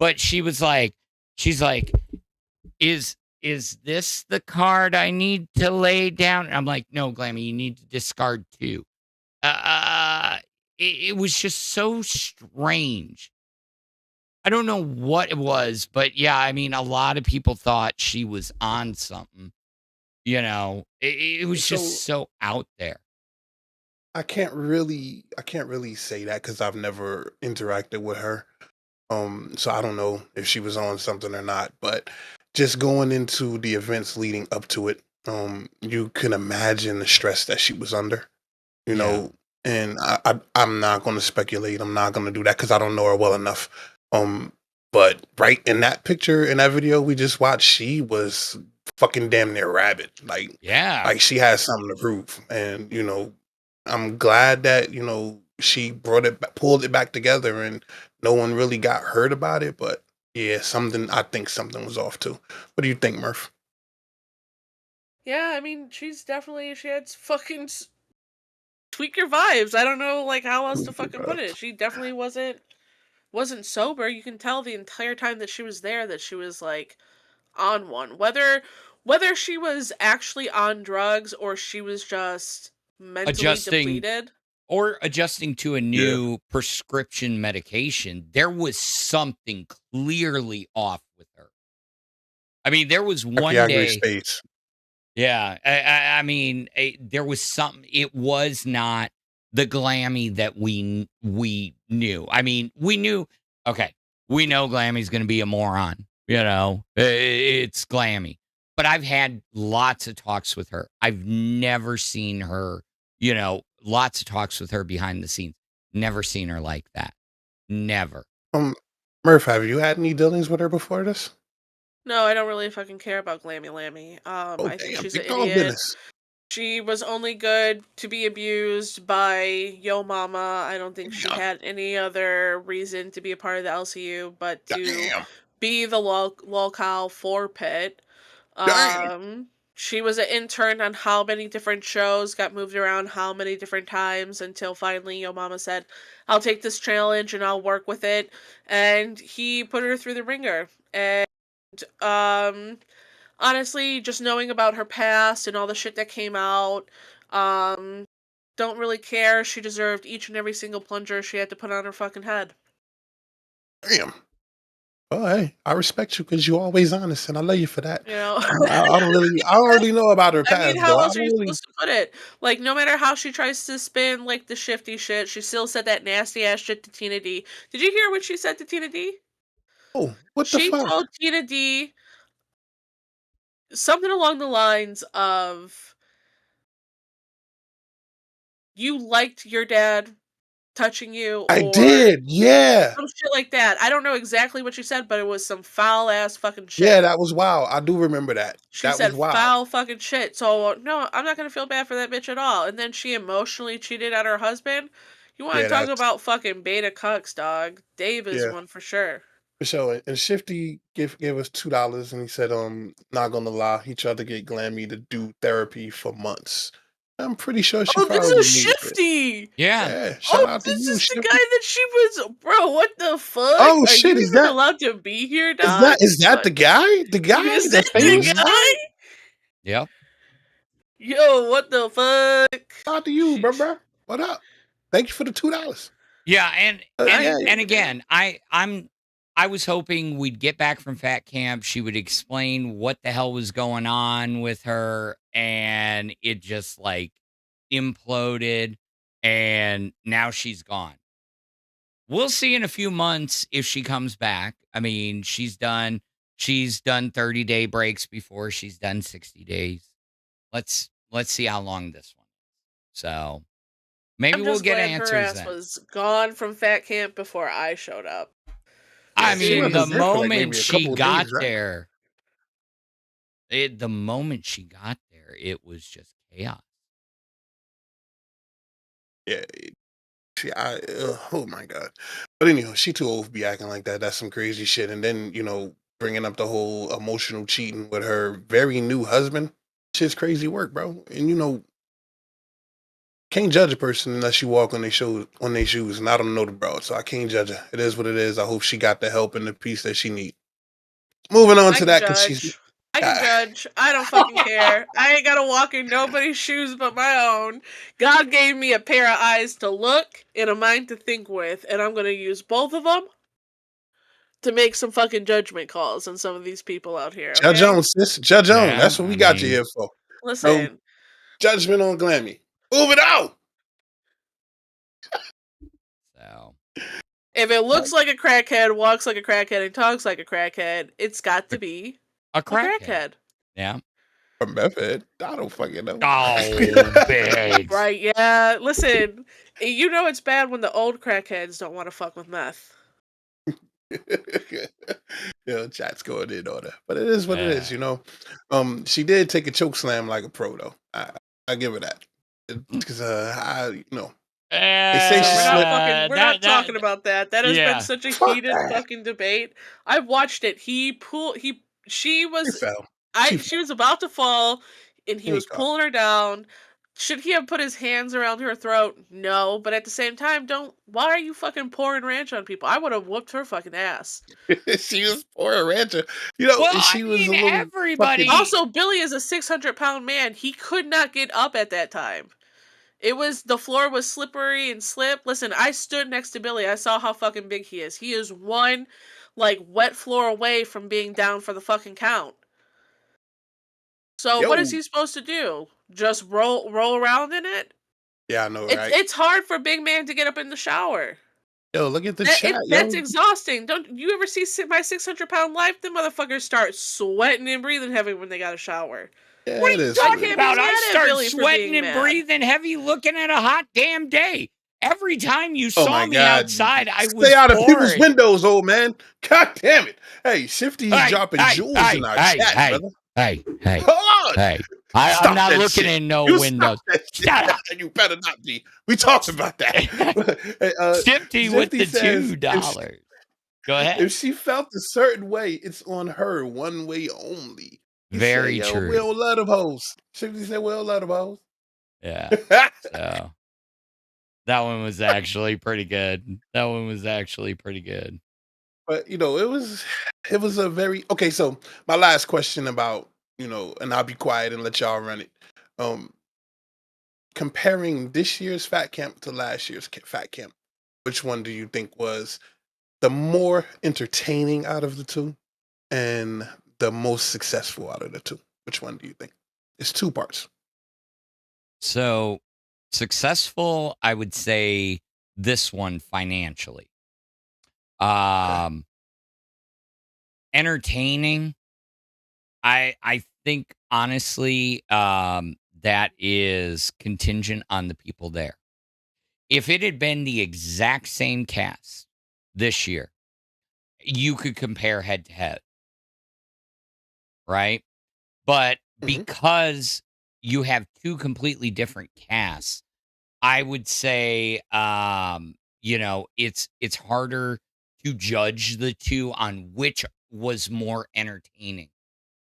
but she was like, she's like, is this the card I need to lay down? And I'm like, no, Glammy, you need to discard 2. It was just so strange. I don't know what it was, but yeah, I mean, a lot of people thought she was on something. It was So just so out there. I can't really say that because I've never interacted with her. So I don't know if she was on something or not. But just going into the events leading up to it, you can imagine the stress that she was under. You Yeah. know, and I'm not going to speculate. I'm not going to do that because I don't know her well enough. But right in that picture, in that video we just watched, she was fucking damn near rabid. Yeah. Like she has something to prove. And, I'm glad that, she pulled it back together and no one really got hurt about it. But yeah, I think something was off too. What do you think, Murph? Yeah, I mean, she had fucking tweaker vibes. I don't know, like, how else to fucking put it. She definitely wasn't sober. You can tell the entire time that she was there that she was, like, on one. Whether she was actually on drugs or she was just mentally Adjusting depleted. or adjusting to a new prescription medication, there was something clearly off with her. I mean, there was one I agree, day. Spades. Yeah, I mean, there was something. It was not the Glammy that we knew. I mean, we knew. Okay, we know Glammy's going to be a moron. It's Glammy. But I've had lots of talks with her. I've never seen her. Lots of talks with her behind the scenes. Never seen her like that. Never. Murph, have you had any dealings with her before this? No, I don't really fucking care about Glammy Lammy. Oh, I think damn, she's an big dog idiot. business. She was only good to be abused by Yo Mama. I don't think she Damn. had any other reason to be a part of the LCU but to Damn. be the Lolcow for Pit. Damn. She was an intern on how many different shows, got moved around how many different times until finally Yo Mama said, I'll take this challenge and I'll work with it. And he put her through the ringer. And honestly, just knowing about her past and all the shit that came out, don't really care. She deserved each and every single plunger she had to put on her fucking head. Damn. Well, hey, I respect you because you're always honest, and I love you for that. You know? I don't really know about her I mean, past, how though. I else are don't you really. supposed to put it? Like, no matter how she tries to spin, like, the shifty shit, she still said that nasty-ass shit to Tina D. Did you hear what she said to Tina D? Oh, what the She fuck? told Tina D something along the lines of, you liked your dad touching you, I or did, yeah. some shit like that. I don't know exactly what she said, but it was some foul-ass fucking Yeah, shit. that was wild. I do remember that. She That was said wild. foul fucking shit. So, no, I'm not gonna feel bad for that bitch at all. And then she emotionally cheated on her husband. You want to Yeah, talk that's about fucking beta cucks, dog? Dave is yeah, one for sure. for sure. And Shifty gave us $2, and he said, not gonna lie, he tried to get Glammy to do therapy for months. I'm pretty sure she Oh, this is probably needed it. Shifty! Yeah. Yeah, Oh, shout out to this you, is the Shifty. guy that she was. Bro, what the fuck? Oh Are shit, you is even that allowed to be here, is dog? that is that the guy? The guy, Is the that famous the guy? guy? Yep. Yo, what the fuck? Shout out to you, Sheesh. bro. What up? Thank you for the $2. Yeah, and Yeah, and again, I was hoping we'd get back from Fat Camp. She would explain what the hell was going on with her, and it just like imploded, and now she's gone. We'll see in a few months if she comes back. I mean, she's done 30-day breaks before. She's done 60 days. Let's see how long this one is. So maybe I'm we'll just get glad her answers ass then. was gone from Fat Camp before I showed up. I she mean, the wasn't there for like moment maybe a she couple of got days, right? there, it was just chaos. Yeah, oh my god. But anyhow, she too old to be acting like that. That's some crazy shit. And then bringing up the whole emotional cheating with her very new husband. Shit's crazy work, bro. And can't judge a person unless you walk on their shoes. And I don't know the bro, so I can't judge her. It is what it is. I hope she got the help and the peace that she need. moving on I to can that because she's. judge. I can judge. I don't fucking care. I ain't gotta walk in nobody's shoes but my own. God gave me a pair of eyes to look and a mind to think with, and I'm gonna use both of them to make some fucking judgment calls on some of these people out here, Judge okay? on, sis. Judge on. Yeah, That's what I we got you mean, here for. No Listen, judgment on Glammy. Move it out. so if it looks like a crackhead, walks like a crackhead, and talks like a crackhead, it's got to be a a crackhead. crackhead. Yeah. A method. I don't fucking know. Oh, bitch. Right, yeah. Listen, you know it's bad when the old crackheads don't want to fuck with meth. Chat's going in on her, but it is what it is. Yeah. She did take a choke slam like a pro though. I give her that because they say she slipped. We're not talking about that. That has been such a Fuck heated that. fucking debate. I've watched it. She She was fell. she was about to fall and he There you was go. pulling her down. Should he have put his hands around her throat? No, but at the same time, why are you fucking pouring ranch on people? I would have whooped her fucking ass. She was pouring rancher. Well, she I was mean, a little everybody. fucking. Also, Billy is a 600-pound man. He could not get up at that time. The floor was slippery and slip. Listen, I stood next to Billy. I saw how fucking big he is. He is one, wet floor away from being down for the fucking count. So what is he supposed to do? Just roll around in it? Yeah, I know, right? It's hard for a big man to get up in the shower. Yo, look at the chat, That's exhausting. Don't you ever see my 600-pound life? The motherfuckers start sweating and breathing heavy when they got a shower. Yeah, What are you talking about? I start Billy for sweating being and mad. breathing heavy looking at a hot damn day. Every time you Oh saw my me God. outside, I was Stay out of people's bored. windows, old man. God damn it. Hey, Shifty is dropping jewels in our chat, brother. Hey. Hold on. I'm not looking in no windows. Shut up. You better not be. We talked about that. Shifty with the says, $2. Go ahead. If she felt a certain way, it's on her, one way only. Very said, true. We don't let them hoes. Shifty said, we don't let them hoes. Yeah. So that one was actually pretty good. But it was a very okay. So my last question about and I'll be quiet and let y'all run it. Comparing this year's fat camp to last year's fat camp, which one do you think was the more entertaining out of the two, and the most successful out of the two? Which one do you think? It's two parts. So successful, I would say this one financially. Entertaining, I think honestly, that is contingent on the people there. If it had been the exact same cast this year, you could compare head to head, right? But because you have two completely different casts, I would say, it's harder to judge the two on which was more entertaining.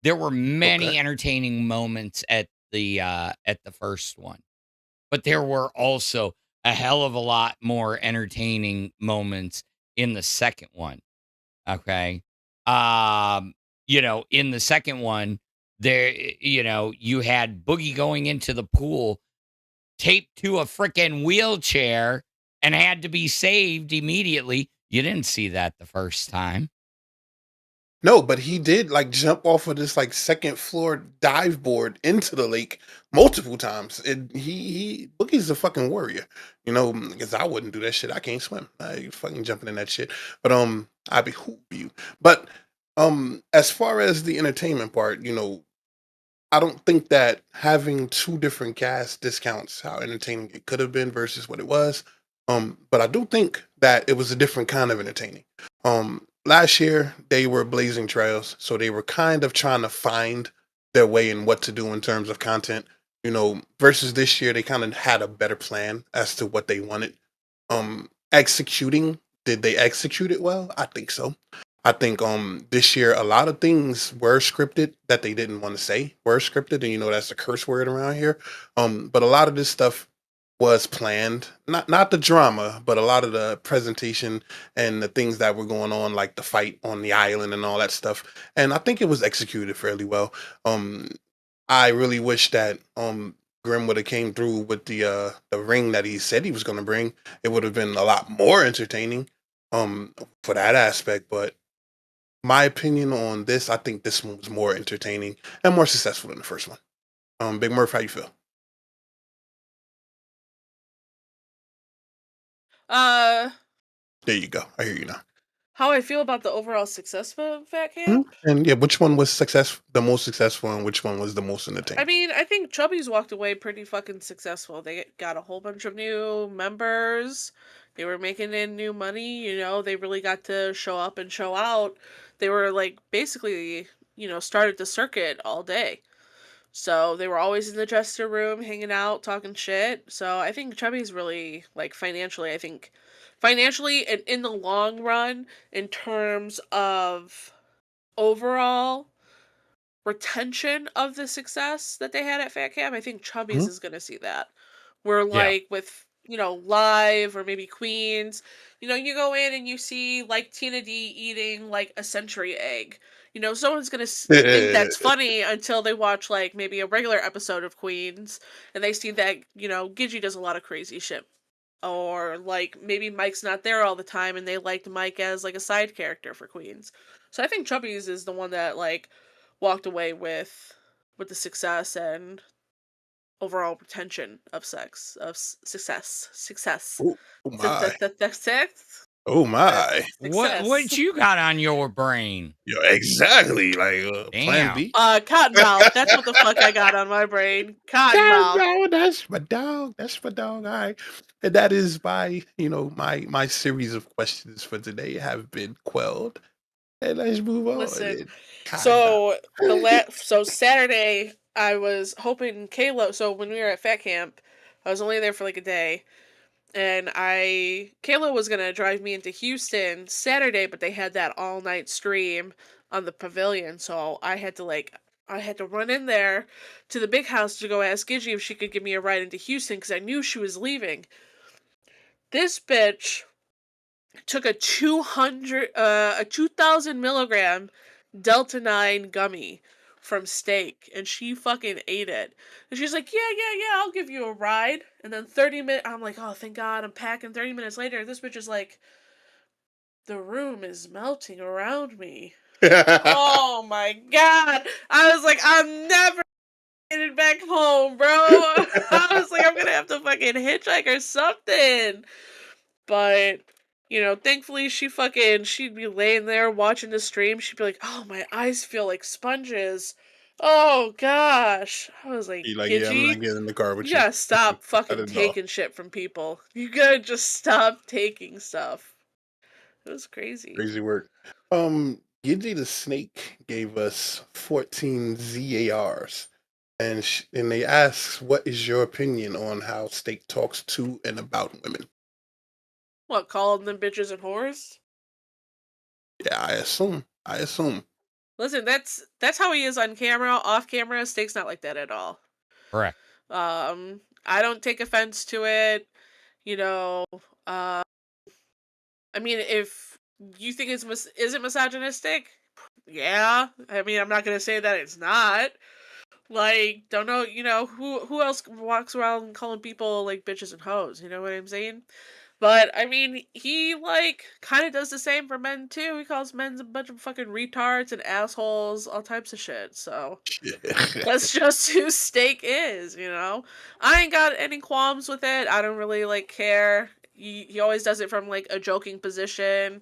There were many entertaining moments at the first one, but there were also a hell of a lot more entertaining moments in the second one. Okay. In the second one, there, you had Boogie going into the pool taped to a freaking wheelchair and had to be saved immediately. You didn't see that the first time. No, but he did jump off of this second floor dive board into the lake multiple times. And he Boogie's a fucking warrior, because I wouldn't do that shit. I can't swim. I fucking jumping in that shit. But I'd be hoop you. But as far as the entertainment part, I don't think that having two different casts discounts how entertaining it could have been versus what it was. But I do think that it was a different kind of entertaining. Last year, they were blazing trails, so they were kind of trying to find their way in what to do in terms of content, versus this year, they kind of had a better plan as to what they wanted. Did they execute it well? I think so. I think this year, a lot of things were scripted that they didn't want to say were scripted, and that's a curse word around here. But a lot of this stuff was planned. Not the drama, but a lot of the presentation and the things that were going on, like the fight on the island and all that stuff. And I think it was executed fairly well. I really wish that Grimm would have came through with the ring that he said he was going to bring. It would have been a lot more entertaining for that aspect. But my opinion on this, I think this one was more entertaining and more successful than the first one. Big Murph, how you feel? Uh, There you go. I hear you now. how I feel about the overall success of Fat Camp? And yeah, which one was the most successful, and which one was the most entertaining? I mean, I think Chubby's walked away pretty fucking successful. They got a whole bunch of new members. They were making in new money, you know, they really got to show up and show out. They were like basically, you know, started the circuit all day. So they were always in the dressing room, hanging out, talking shit. So I think Chubby's really like financially and in the long run, in terms of overall retention of the success that they had at Fat Camp, I think Chubby's is gonna see that. Where Yeah. like with, you know, Live or maybe Queens, you know, you go in and you see like Tina D eating like a century egg. You know, someone's gonna think that's funny until they watch like maybe a regular episode of Queens and they see that, you know, Gigi does a lot of crazy shit. Or like maybe Mike's not there all the time and they liked Mike as like a side character for Queens. So I think Chubby's is the one that like walked away with the success and overall retention of success. Oh, oh my! Success. Oh my! What you got on your brain? Yeah, exactly. Like Plan Damn. B. Cottonmouth. That's what the fuck I got on my brain. Cottonmouth. No, that's my dog. That's my dog. All right. And that is my series of questions for today have been quelled. And let's move on. Listen, God, so so Saturday I was hoping Kayla. So when we were at Fat Camp, I was only there for like a day, and Kayla was gonna drive me into Houston Saturday, but they had that all night stream on the pavilion, so I had to run in there to the big house to go ask Gigi if she could give me a ride into Houston because I knew she was leaving. This bitch took a 2000 milligram Delta 9 gummy from Steak, and she fucking ate it. And she's like, yeah, I'll give you a ride. And then 30 minutes, I'm like, oh, thank God, I'm packing. 30 minutes later, this bitch is like, the room is melting around me. Oh my God. I was like, I'm never getting back home, bro. I was like, I'm gonna have to fucking hitchhike or something. But, you know, thankfully she'd be laying there watching the stream. She'd be like, oh, my eyes feel like sponges. Oh, gosh. I was like, He like, Gigi, yeah, I'm not getting in the car with you you. gotta stop Not fucking at all. taking shit from people. You gotta just stop taking stuff. It was crazy. Crazy work. Gigi the Snake gave us 14 ZARs. And they ask, what is your opinion on how Steak talks to and about women? What, calling them bitches and whores? Yeah, I assume. Listen, that's how he is on camera. Off camera, Steak's not like that at all. Correct. I don't take offense to it. You know, I mean, if you think is it misogynistic? Yeah. I mean, I'm not gonna say that it's not. Like, don't know, you know, who else walks around calling people like bitches and hoes? You know what I'm saying? But I mean, he like kind of does the same for men too. He calls men a bunch of fucking retards and assholes, all types of shit. So that's just who Steak is, you know. I ain't got any qualms with it. I don't really like care. He always does it from like a joking position.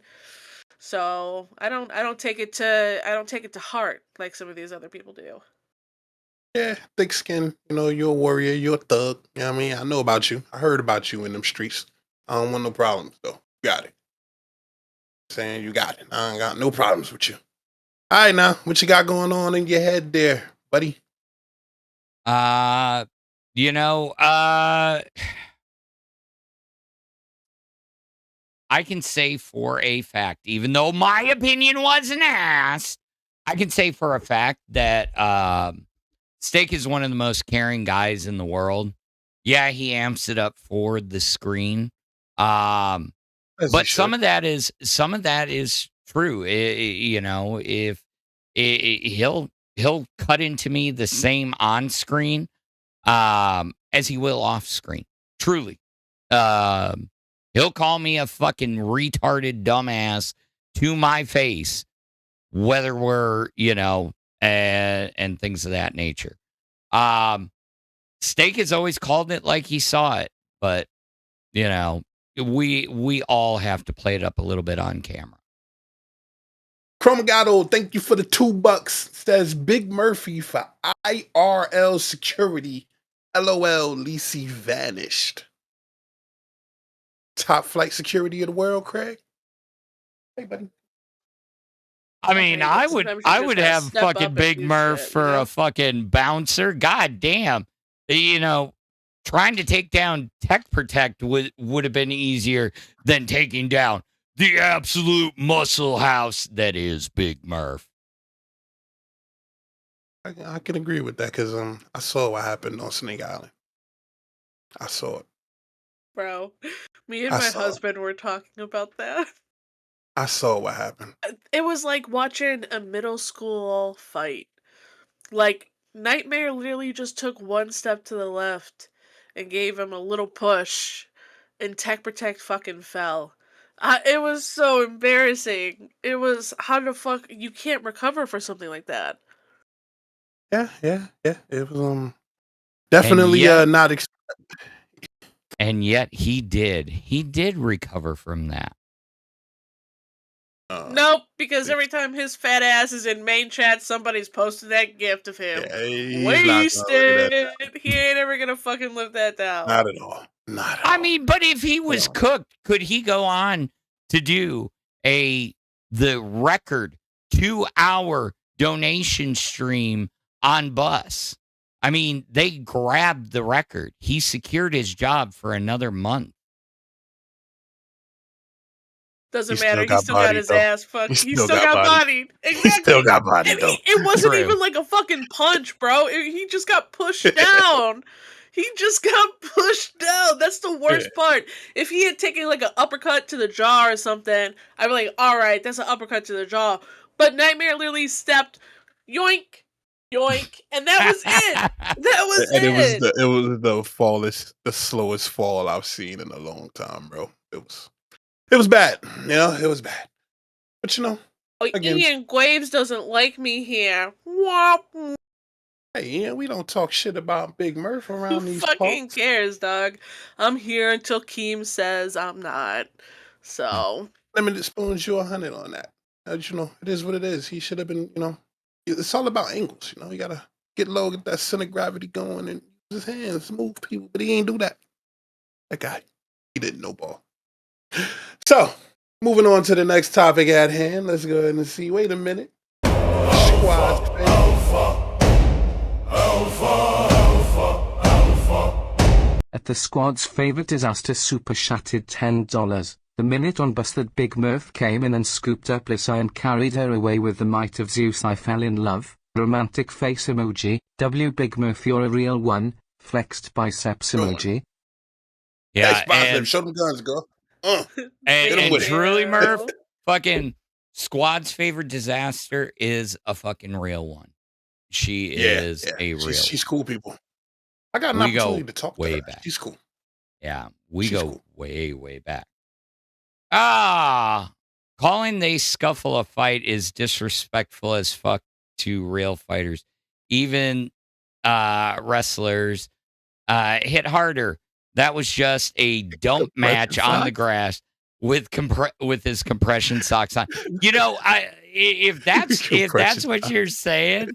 So I don't take it to heart like some of these other people do. Yeah, thick skin. You know, you're a warrior. You're a thug. You know what I mean? I know about you. I heard about you in them streets. I don't want no problems, though. You got it. Saying you got it. I ain't got no problems with you. All right, now, what you got going on in your head there, buddy? You know, I can say for a fact, even though my opinion wasn't asked, I can say for a fact that Steak is one of the most caring guys in the world. Yeah, he amps it up for the screen. Um, As he but some should. of that is true. You know, if he'll cut into me the same on screen as he will off screen. Truly. Um, he'll call me a fucking retarded dumbass to my face, whether we're, and things of that nature. Steak has always called it like he saw it, but you know, we all have to play it up a little bit on camera. Chromagato, thank you for the $2. Says Big Murphy for IRL security. LOL, Lisi vanished. Top flight security of the world, Craig. Hey, buddy. I mean, Okay, I but would sometimes you I just would gotta have step up fucking and Big do Murph shit, for a fucking bouncer. God damn. Trying to take down Tech Protect would have been easier than taking down the absolute muscle house that is Big Murph. I can agree with that because I saw what happened on Snake Island. I saw it. Bro, me and I my saw it. husband were talking about that. I saw what happened. It was like watching a middle school fight. Like, Nightmare literally just took one step to the left and gave him a little push, and Tech Protect fucking fell. It was so embarrassing. It was, how the fuck, you can't recover for something like that. Yeah. It was definitely yet- not. And yet he did recover from that. Nope, because every time his fat ass is in main chat, somebody's posted that gift of him. Yeah, he's not gonna Wasted. live that He ain't ever gonna fucking live that down. Not at all. Not at I all. mean, but if he was cooked, could he go on to do the record 2-hour donation stream on Bus? I mean, they grabbed the record. He secured his job for another month. Doesn't He matter. still He still got bodied, his though. ass fucked. He He still still got got bodied. bodied. Exactly. He still got bodied, And though. it wasn't True. even like a fucking punch, bro. He just got pushed down. He just got pushed down. That's the worst part. If he had taken like an uppercut to the jaw or something, I'd be like, all right, that's an uppercut to the jaw. But Nightmare literally stepped, yoink, yoink, and that was it. That was And it. it was the slowest fall I've seen in a long time, bro. It was bad. It was bad. But Oh, again. Ian Graves doesn't like me here. Wop. Hey, we don't talk shit about Big Murph around Who these fucking parts. cares, dog? I'm here until Keem says I'm not. So Limited Spoon's you 100 on that. It is what it is. He should have been, it's all about angles, You gotta get low, get that center of gravity going, and use his hands, move people. But he ain't do that. That guy, he didn't know ball. So, moving on to the next topic at hand. Let's go ahead and see. Wait a minute. Squad. At the squad's favorite disaster super chatted $10. The minute on bus that Big Murph came in and scooped up Lisa and carried her away with the might of Zeus, I fell in love. Romantic face emoji. W Big Murph, you're a real one. Flexed biceps emoji. Yeah, and show them guns, girl. And with it. truly, Murph, fucking squad's favorite disaster is a fucking real one. She is a real. She's cool, people. I got an We opportunity go to talk way to her. back. She's cool. Yeah, we She's go cool. way, way back. Calling the scuffle a fight is disrespectful as fuck to real fighters. Even wrestlers hit harder. That was just a dump match on the grass with his compression socks on. If that's what you're saying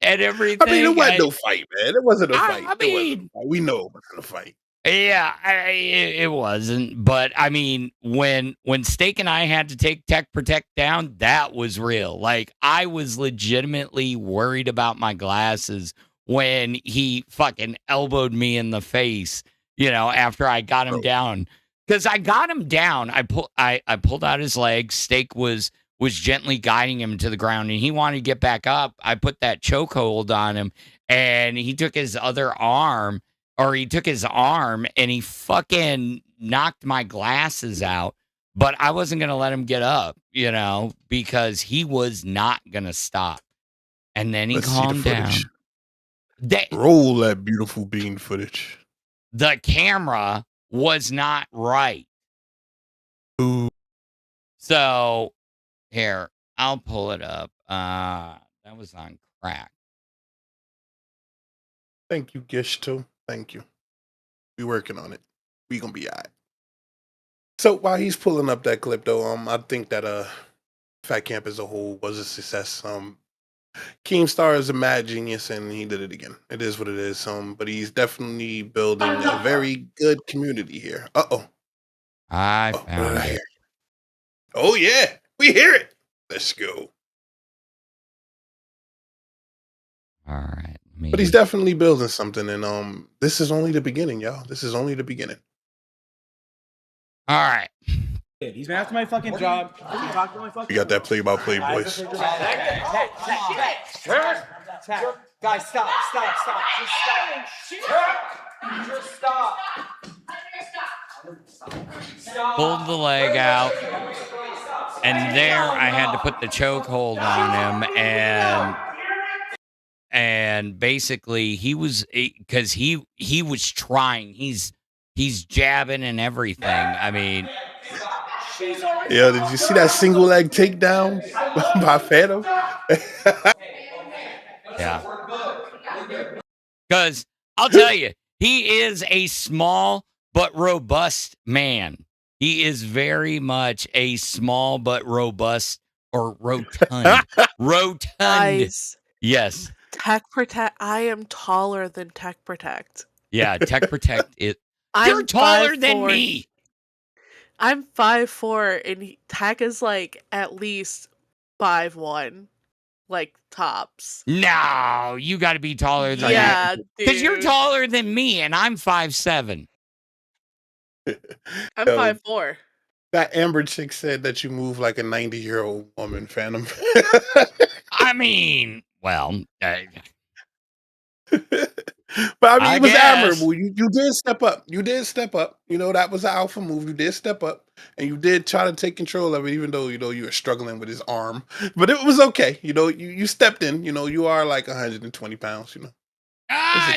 and everything. I mean, it wasn't no fight, man. It wasn't a fight. I mean, we know it wasn't a fight. Yeah, it wasn't. But I mean, when Steak and I had to take Tech Protect down, that was real. Like, I was legitimately worried about my glasses when he fucking elbowed me in the face, after I got him down. Because I got him down. I pulled out his legs. Steak was gently guiding him to the ground, and he wanted to get back up. I put that chokehold on him, and he took his other arm or he took his arm and he fucking knocked my glasses out. But I wasn't going to let him get up, you know, because he was not going to stop. And then he Let's see the calmed down. footage. Roll that beautiful bean footage. The camera was not right. Ooh. So here, I'll pull it up. That was on crack. Thank you, Gishto. Thank you. We working on it. We gonna be all right. So while he's pulling up that clip, though, I think that Fat Camp as a whole was a success. KEEMSTAR is a mad genius, and he did it again. It is what it is. But he's definitely building a very good community here. I found it. Oh yeah, we hear it. Let's go. All right. But he's definitely building something, and this is only the beginning, y'all. This is only the beginning. All right. He's been after my fucking job. You got that play-by-play voice. Guys, stop. Just stop. Pulled the leg out. And there I had to put the chokehold on him, and basically he was, because he was trying. He's jabbing and everything. I mean, yeah, did you see that single leg takedown by Phantom? Yeah. Because I'll tell you, he is a small but robust man. He is very much a small but robust, or rotund. Rotund. Guys, Yes. Tech Protect. I am taller than Tech Protect. Yeah, Tech Protect is. You're I'm taller 5'4". than me. I'm 5'4", and Tech is like at least 5'1", like tops. No, you got to be taller than Yeah, because you're dude. taller than me, and I'm 5'7". I'm 5'4". That Amber chick said that you move like a 90-year-old woman, Phantom. I mean, well, but I mean, I it was guess. admirable. You did step up. You did step up. You know, that was an alpha move. You did step up, and you did try to take control of it, even though, you know, you were struggling with his arm. But it was okay. You know, you stepped in. You know, you are like 120 pounds, you know.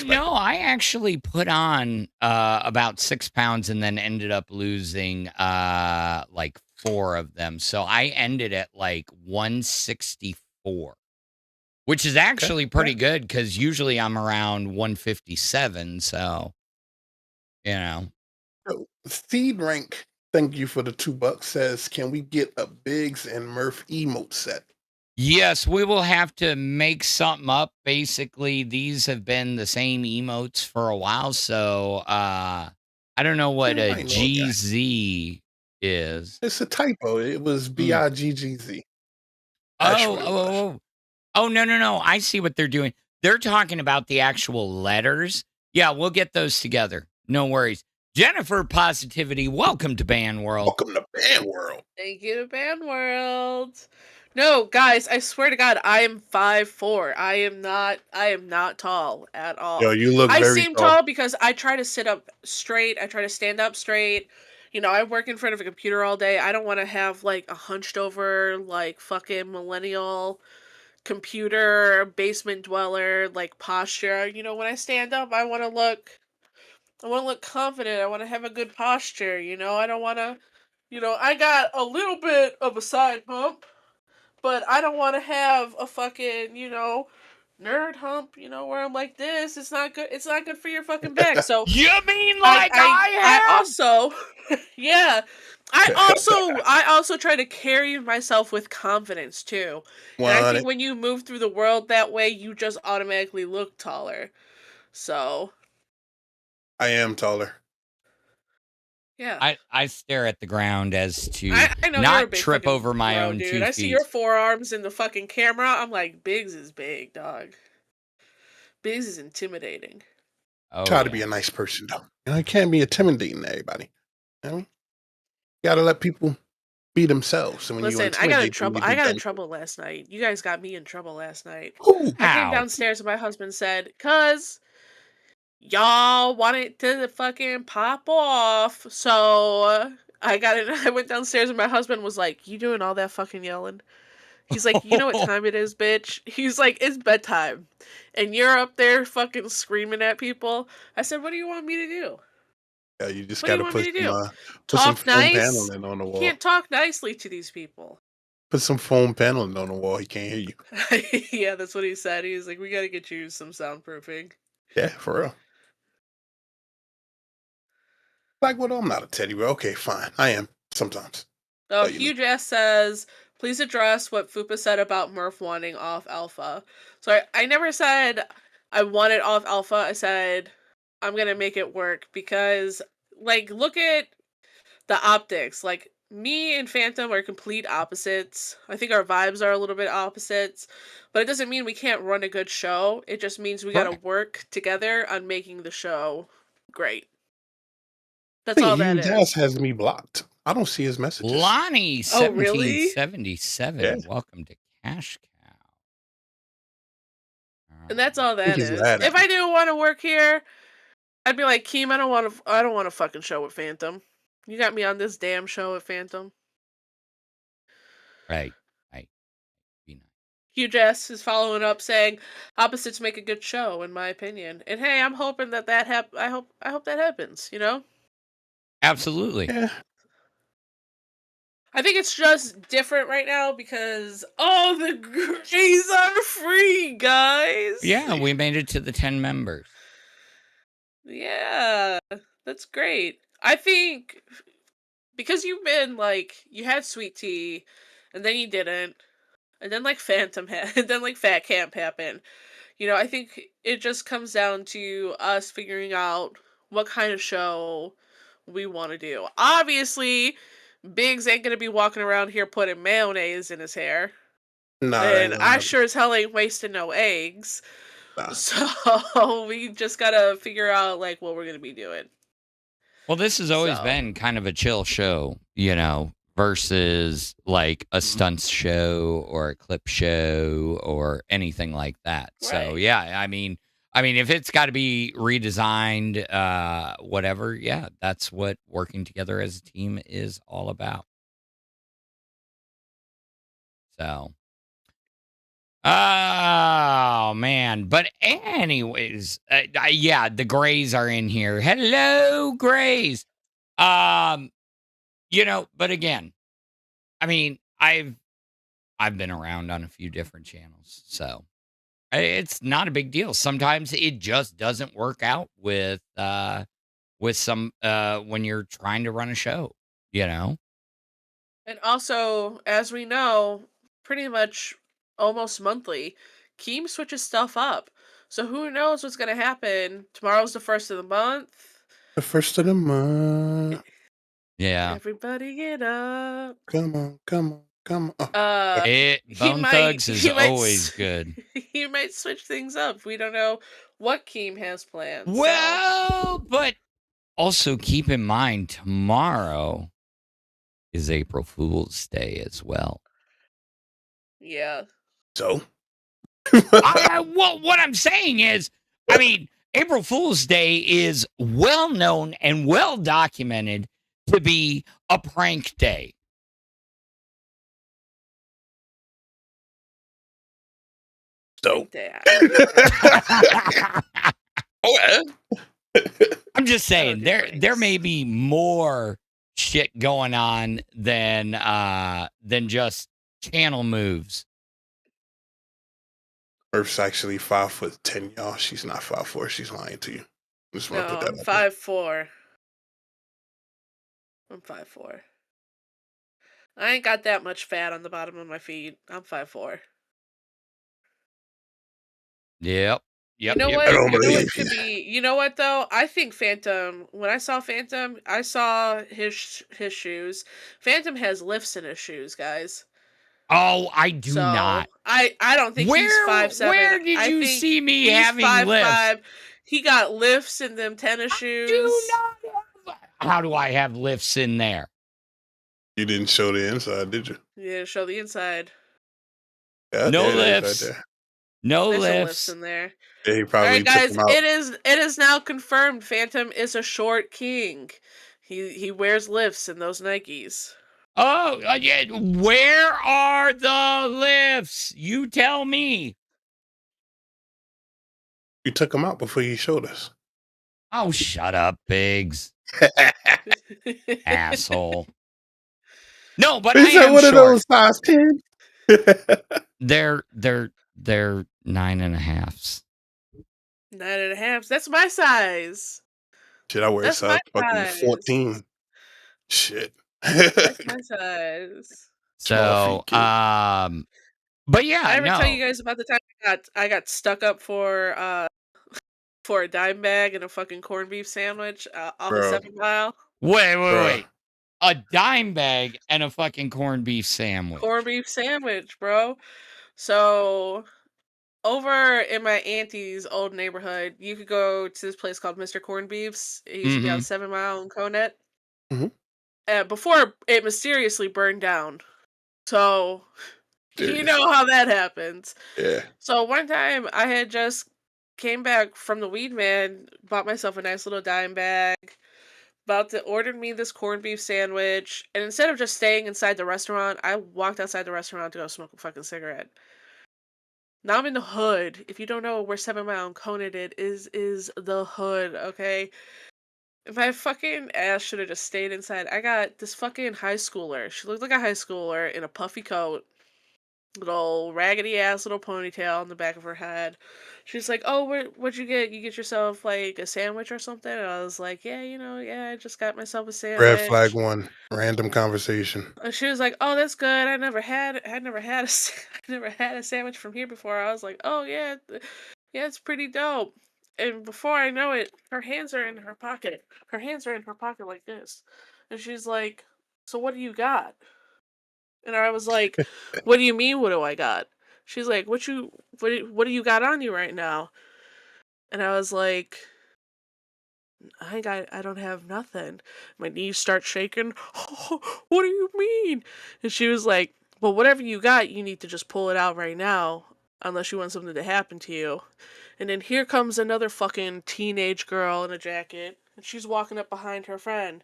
No, I actually put on about 6 pounds and then ended up losing like 4 of them. So I ended at like 164, which is actually pretty good because usually I'm around 157. So, you know. So, Seed Rank, thank you for the $2, says, can we get a Biggs and Murph emote set? Yes, we will have to make something up. Basically, these have been the same emotes for a while, so I don't know what a GZ is. It's a typo. It was BIGGZ. Oh, no. I see what they're doing. They're talking about the actual letters. Yeah, we'll get those together. No worries. Jennifer Positivity, welcome to Band World. Welcome to Band World. Thank you, Band World. No, guys, I swear to God, I am 5'4". I am not tall at all. Yo, you look very I seem tall because I try to sit up straight. I try to stand up straight. You know, I work in front of a computer all day. I don't want to have like a hunched over, like fucking millennial computer basement dweller like posture. You know, when I stand up, I want to look confident. I want to have a good posture. You know, I don't want to. You know, I got a little bit of a side hump, but I don't want to have a fucking, you know, nerd hump, you know, where I'm like this. It's not good. It's not good for your fucking back. So you mean like I also, yeah. I also try to carry myself with confidence too. And I think when you move through the world that way, you just automatically look taller. So I am taller. Yeah. I stare at the ground as to I know not trip over my own dude. 2 feet. I see your forearms in the fucking camera. I'm like, Biggs is big, dog. Biggs is intimidating. Try to be a nice person, though. You know, you can't be intimidating to everybody. You know? You gotta let people be themselves. And when Listen, I got in trouble. I got in trouble last night. You guys got me in trouble last night. I came downstairs and my husband said, "Cuz y'all wanted to fucking pop off. So I got it. I went downstairs and my husband was like, "You doing all that fucking yelling?" He's like, "You know what time it is, bitch?" He's like, "It's bedtime. And you're up there fucking screaming at people." I said, "What do you want me to do? Yeah, you just What do you gotta want me to do? put some Talk foam nice? paneling on the You wall. can't talk nicely to these people." Put some foam paneling on the wall. He can't hear you. Yeah, that's what he said. He was like, "We gotta get you some soundproofing." Yeah, for real. Like, well, I'm not a teddy bear. Okay, fine. I am sometimes. Oh, So, you know. Huge S says, "Please address what Fupa said about Murph wanting off alpha." So I never said I wanted off alpha. I said I'm gonna make it work because, like, look at the optics. Like, me and Phantom are complete opposites. I think our vibes are a little bit opposites, but it doesn't mean we can't run a good show. It just means we gotta Correct. work together on making the show great. I That's think all that Huge Ass is. has me blocked. I don't see his messages. Lonnie Oh, really? 1777. Yeah. Welcome to Cash Cow. And that's all I think that he's is. mad at If I didn't want to work here, I'd be like, Keem, I don't want a fucking show with Phantom. You got me on this damn show with Phantom. Right. Be nice. Hugh Jess is following up saying, opposites make a good show, in my opinion. And hey, I'm hoping that I hope that happens. You know. Absolutely. Yeah. I think it's just different right now because the Grays are free, guys. Yeah, we made it to the 10 members. Yeah, that's great. I think because you've been like, you had Sweet Tea, and then you didn't, and then like Phantom had, and then like Fat Camp happened. You know, I think it just comes down to us figuring out what kind of show we want to do. Obviously, Biggs ain't gonna be walking around here putting mayonnaise in his hair. Nah, And ain't I gonna sure as hell ain't wasting no eggs. Nah. So we just gotta figure out like what we're gonna be doing. Well, this has always been kind of a chill show, you know, versus like a stunts show or a clip show or anything like that. So Right. yeah, I mean, if it's got to be redesigned, whatever, yeah, that's what working together as a team is all about. So, oh man, but anyways, yeah, the Grays are in here. Hello, Grays. You know, but again, I mean, I've been around on a few different channels, so it's not a big deal. Sometimes it just doesn't work out with some when you're trying to run a show, you know. And also, as we know, pretty much almost monthly, Keem switches stuff up. So who knows what's gonna happen? Tomorrow's the first of the month. The first of the month. Yeah. Everybody get up. Come on. Bone Thugs is always good. He might switch things up. We don't know what Keem has planned. Well, but also keep in mind tomorrow is April Fool's Day as well. Yeah. So, what I'm saying is, I mean, April Fool's Day is well known and well documented to be a prank day. So. I'm just saying there may be more shit going on than just channel moves. Earth's actually 5'10", y'all. She's not 5'4". She's lying to you. Just want to put that I'm out there. 5'4". I'm 5'4". I ain't got that much fat on the bottom of my feet. I'm 5'4". Yep. You know what? You know what though? I think Phantom. When I saw Phantom, I saw his shoes. Phantom has lifts in his shoes, guys. Oh, I do not. I don't think he's 5'7". Where did you see me having 5'5". lifts? He got lifts in them tennis shoes. How do I have lifts in there? You didn't show the inside, did you? Yeah, show the inside. Yeah, no lifts. Right there. No There's some lifts lifts. in there. Yeah, he All probably right, took guys, him out. it is now confirmed. Phantom is a short king. He wears lifts in those Nikes. Oh, yeah. Where are the lifts? You tell me. You took him out before you showed us. Oh, shut up, Biggs. Asshole. No, but I Is that am one of short. those size 10? They're 9.5s. 9.5. That's my size. Shit, I wear That's my fucking size. 14. Shit. That's my size. 12 So, feet, kid. but yeah, I ever tell you no. guys about the time I got stuck up for a dime bag and a fucking corned beef sandwich off a Bro. 7 Mile? Wait. A dime bag and a fucking corned beef sandwich. Corned beef sandwich, bro. So over in my auntie's old neighborhood, you could go to this place called Mr. Corned Beef's. It used to be on 7 Mile and Conant. Mhm. Before it mysteriously burned down. So you Serious. know how that happens. Yeah. So one time I had just came back from the weed man, bought myself a nice little dime bag, about to order me this corned beef sandwich, and instead of just staying inside the restaurant, I walked outside the restaurant to go smoke a fucking cigarette. Now I'm in the hood. If you don't know where 7 Mile and Conant it is the hood, okay? My fucking ass should have just stayed inside. I got this fucking high schooler. She looked like a high schooler in a puffy coat, little raggedy ass little ponytail on the back of her head. She's like, "Oh, what'd you get? You get yourself like a sandwich or something?" And I was like, "Yeah, I just got myself a Red flag sandwich." 1. Random conversation. And she was like, "Oh, that's good. I never had I never had a sandwich from here before." I was like, "Oh yeah, yeah, it's pretty dope." And before I know it, her hands are in her pocket. Her hands are in her pocket like this, and she's like, "So what do you got?" And I was like, "What do you mean? What do I got?" She's like, what do you got on you right now?" And I was like, I don't have nothing. My knees start shaking. What do you mean? And she was like, "Well, whatever you got, you need to just pull it out right now, unless you want something to happen to you." And then here comes another fucking teenage girl in a jacket, and she's walking up behind her friend.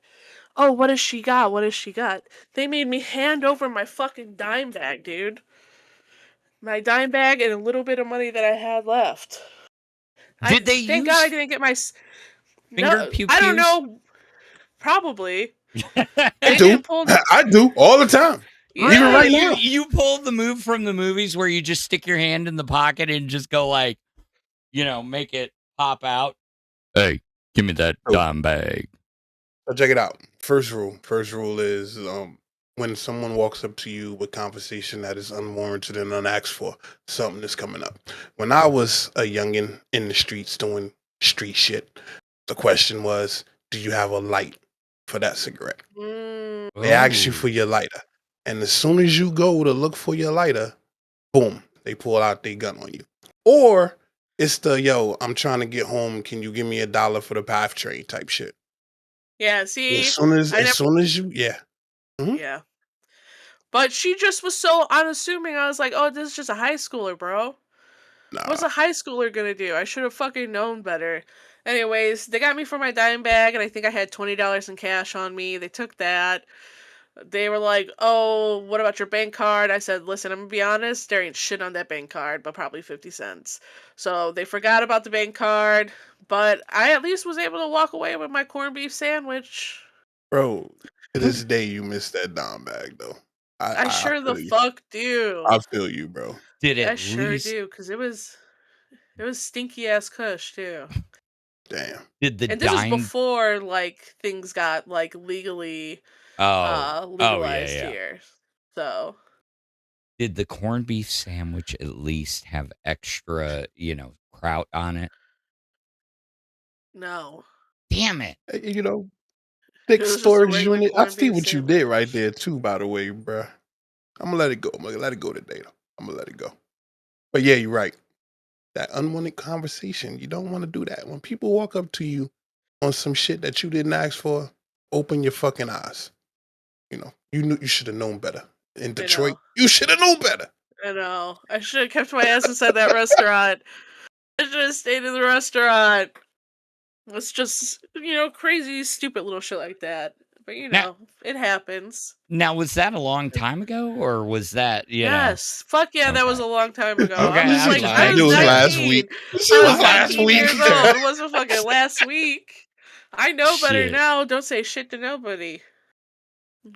"Oh, what has she got? What has she got?" They made me hand over my fucking dime bag, dude. My dime bag and a little bit of money that I had left. Did they Thank God I use didn't get my finger no. pew I don't pews? know. Probably. I They do. didn't pull. I do all the time. Yeah. Even right You now. you pulled the move from the movies where you just stick your hand in the pocket and just go like, make it pop out. Hey, give me that dime bag. So check it out. First rule is when someone walks up to you with conversation that is unwarranted and unasked for, something is coming up. When I was a youngin in the streets doing street shit, the question was, do you have a light for that cigarette? They ask you for your lighter. And as soon as you go to look for your lighter, boom, they pull out their gun on you. Or it's the, yo, I'm trying to get home. Can you give me $1 for the PATH train type shit? Yeah, see, As soon as you, yeah. Mhm. yeah. But she just was so unassuming. I was like, "Oh, this is just a high schooler, bro. What's Nah. a high schooler gonna do? I should have fucking known better." Anyways, they got me for my dime bag, and I think I had $20 in cash on me. They took that. They were like, "Oh, what about your bank card?" I said, "Listen, I'm gonna be honest, there ain't shit on that bank card, but probably 50 cents. So they forgot about the bank card, but I at least was able to walk away with my corned beef sandwich. Bro, to this day, you missed that dime bag, though. I I sure the feel you. fuck do. I feel you, bro. Did I at sure least do, because it was stinky ass kush too. Damn. did the And this is dime? before like things got like legally Oh legalized yeah. here. So Did the corned beef sandwich at least have extra, kraut on it? no. Damn it! You know, It thick was just a storage regular unit. I corned see beef what you did right sandwich. there, too, by the way, bruh. I'm gonna let it go. I'm gonna let it go today, though. I'm gonna let it go. But yeah, you're right. That unwanted conversation, you don't want to do that. When people walk up to you on some shit that you didn't ask for, open your fucking eyes. You know, you should have known better. In I Detroit, know. you should have known better. I know. I should have kept my ass inside that restaurant. I should have stayed in the restaurant. It's just, crazy, stupid little shit like that. But, Now, it happens. now, was that a long time ago, or was that, Yes. Fuck yeah, that was Okay. a long time ago. Okay, I was I'm like, glad. I It was was last 19. week. It I was was last 19 week. years old. It wasn't fucking last week. I know better Shit. now. Don't say shit to nobody.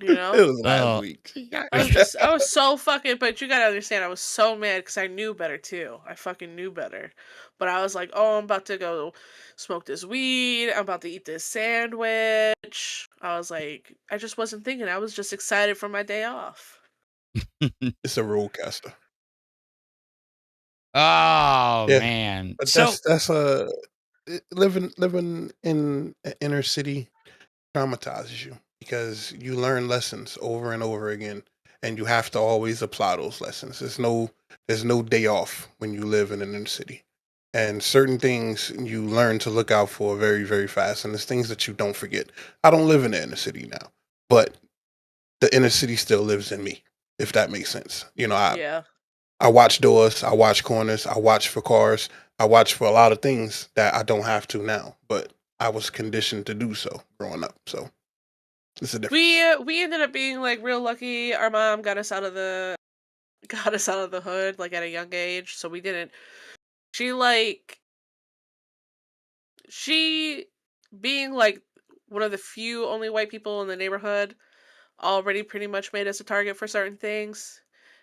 It was last Oh, week. I was so fucking, but you gotta understand, I was so mad because I knew better too. I fucking knew better. But I was like, oh, I'm about to go smoke this weed. I'm about to eat this sandwich. I was like, I just wasn't thinking. I was just excited for my day off. It's a roadcaster. oh Yeah. man. But So, that's living in an inner city traumatizes you because you learn lessons over and over again, and you have to always apply those lessons. There's no day off when you live in an inner city, and certain things you learn to look out for very, very fast, and there's things that you don't forget. I don't live in the inner city now, but the inner city still lives in me, if that makes sense. Yeah. I watch doors, I watch corners, I watch for cars, I watch for a lot of things that I don't have to now, but I was conditioned to do so growing up. So it's a difference. We ended up being like real lucky. Our mom got us out of the hood like at a young age, so we didn't. She like she being like one of the few only white people in the neighborhood already pretty much made us a target for certain things.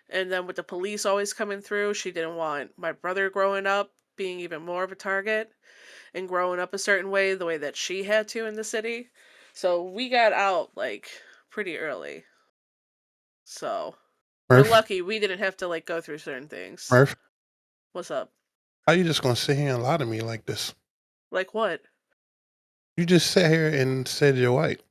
And then with the police always coming through, she didn't want my brother growing up being even more of a target and growing up a certain way, the way that she had to in the city. So we got out like pretty early. So we're Murph, lucky we didn't have to like go through certain things. Murph, What's up? how you just gonna sit here and lie to me like this? Like what? You just sat here and said you're white.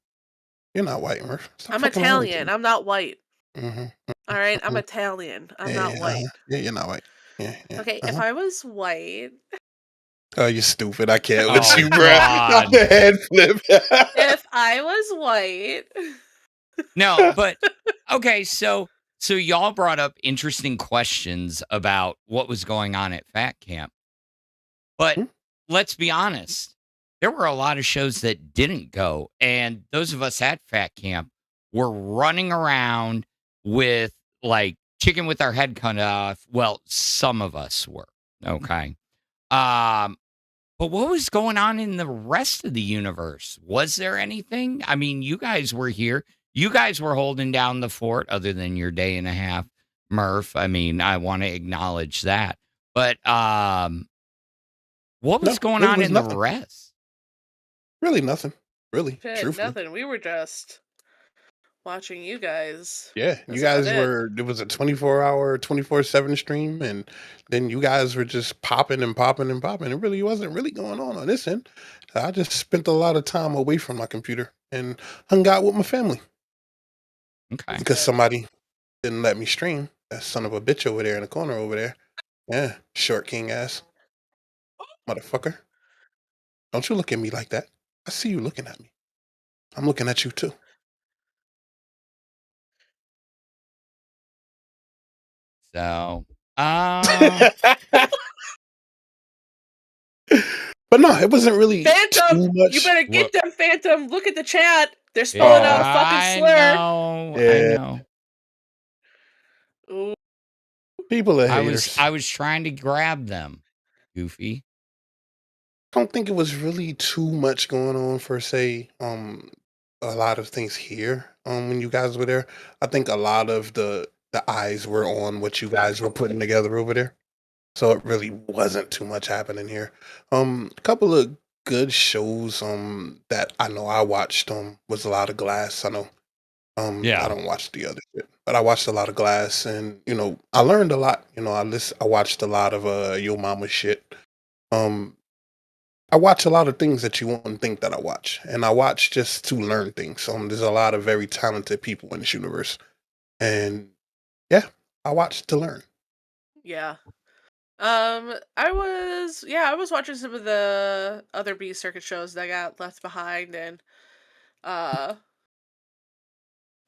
You're not white, Murph. Stop I'm fucking lying to Italian. me. I'm not white. Mm-hmm. All right, I'm Italian. I'm Yeah, not white. yeah, you're not white. Yeah, yeah. Okay, if I was white, Oh, you're stupid. I can't with oh you, bro. Not god. the head flip. if I was white, No, but okay, so y'all brought up interesting questions about what was going on at Fat Camp. But Hmm? let's be honest, there were a lot of shows that didn't go, and those of us at Fat Camp were running around with like chicken with our head cut off. Well, some of us were. Okay. Um but what was going on in the rest of the universe? Was there anything? I mean, you guys were here. You guys were holding down the fort other than your day and a half, Murph. I mean, I want to acknowledge that. But what was No, going it on was in the nothing. rest? Really nothing. Really, shit, truthfully. nothing. We were just watching you guys. Yeah, you That's guys about it. it was a 24-hour, 24/7 stream, and then you guys were just popping and popping and popping. It really wasn't really going on this end. I just spent a lot of time away from my computer and hung out with my family Okay. because somebody didn't let me stream. That son of a bitch over there in the corner over there. Yeah, short king ass. Motherfucker. Don't you look at me like that. I see you looking at me. I'm looking at you too. So, But no, it wasn't really Phantom, too much. you better get What- them, Phantom. Look at the chat. They're yeah, spelling out a fucking I slur. know. I Yeah. know. Ooh. People are I haters. was trying to grab them, Goofy. Don't think it was really too much going on for say a lot of things here when you guys were there. I think a lot of the eyes were on what you guys were putting together over there, so it really wasn't too much happening here. A couple of good shows that I know I watched was a lot of Glass. I know I Yeah. don't watch the other shit, but I watched a lot of Glass, and I learned a lot. I watched a lot of Yo Mama shit. I watch a lot of things that you wouldn't think that I watch, and I watch just to learn things. There's a lot of very talented people in this universe, and yeah, I watch to learn. Yeah. I was watching some of the other B circuit shows that got left behind and uh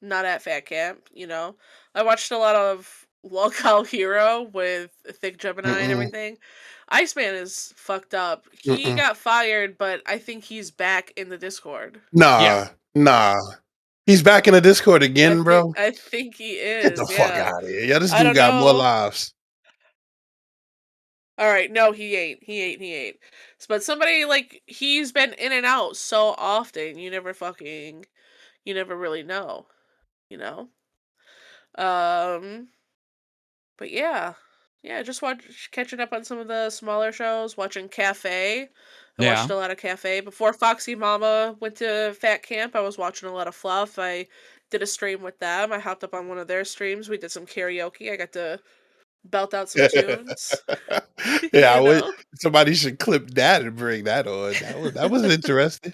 not at Fat Camp, I watched a lot of Lolcow hero with Thick Gemini and Mm-mm, everything. Iceman is fucked up. He mm-mm. got fired, but I think he's back in the Discord. Yeah. Nah. He's back in the Discord again, bro. I think he Get the is. fuck Yeah. out of here. Yeah, this I dude don't got more know. lives. All right, no, he ain't. He ain't. But somebody like he's been in and out so often, you never really know, you know? Um but yeah. Yeah, just catching up on some of the smaller shows, watching Cafe. I watched Yeah. a lot of Cafe. Before Foxy Mama went to Fat Camp, I was watching a lot of Fluff. I did a stream with them. I hopped up on one of their streams. We did some karaoke. I got to belt out some tunes. Yeah, I you would. know? Somebody should clip that and bring that on. That was interesting.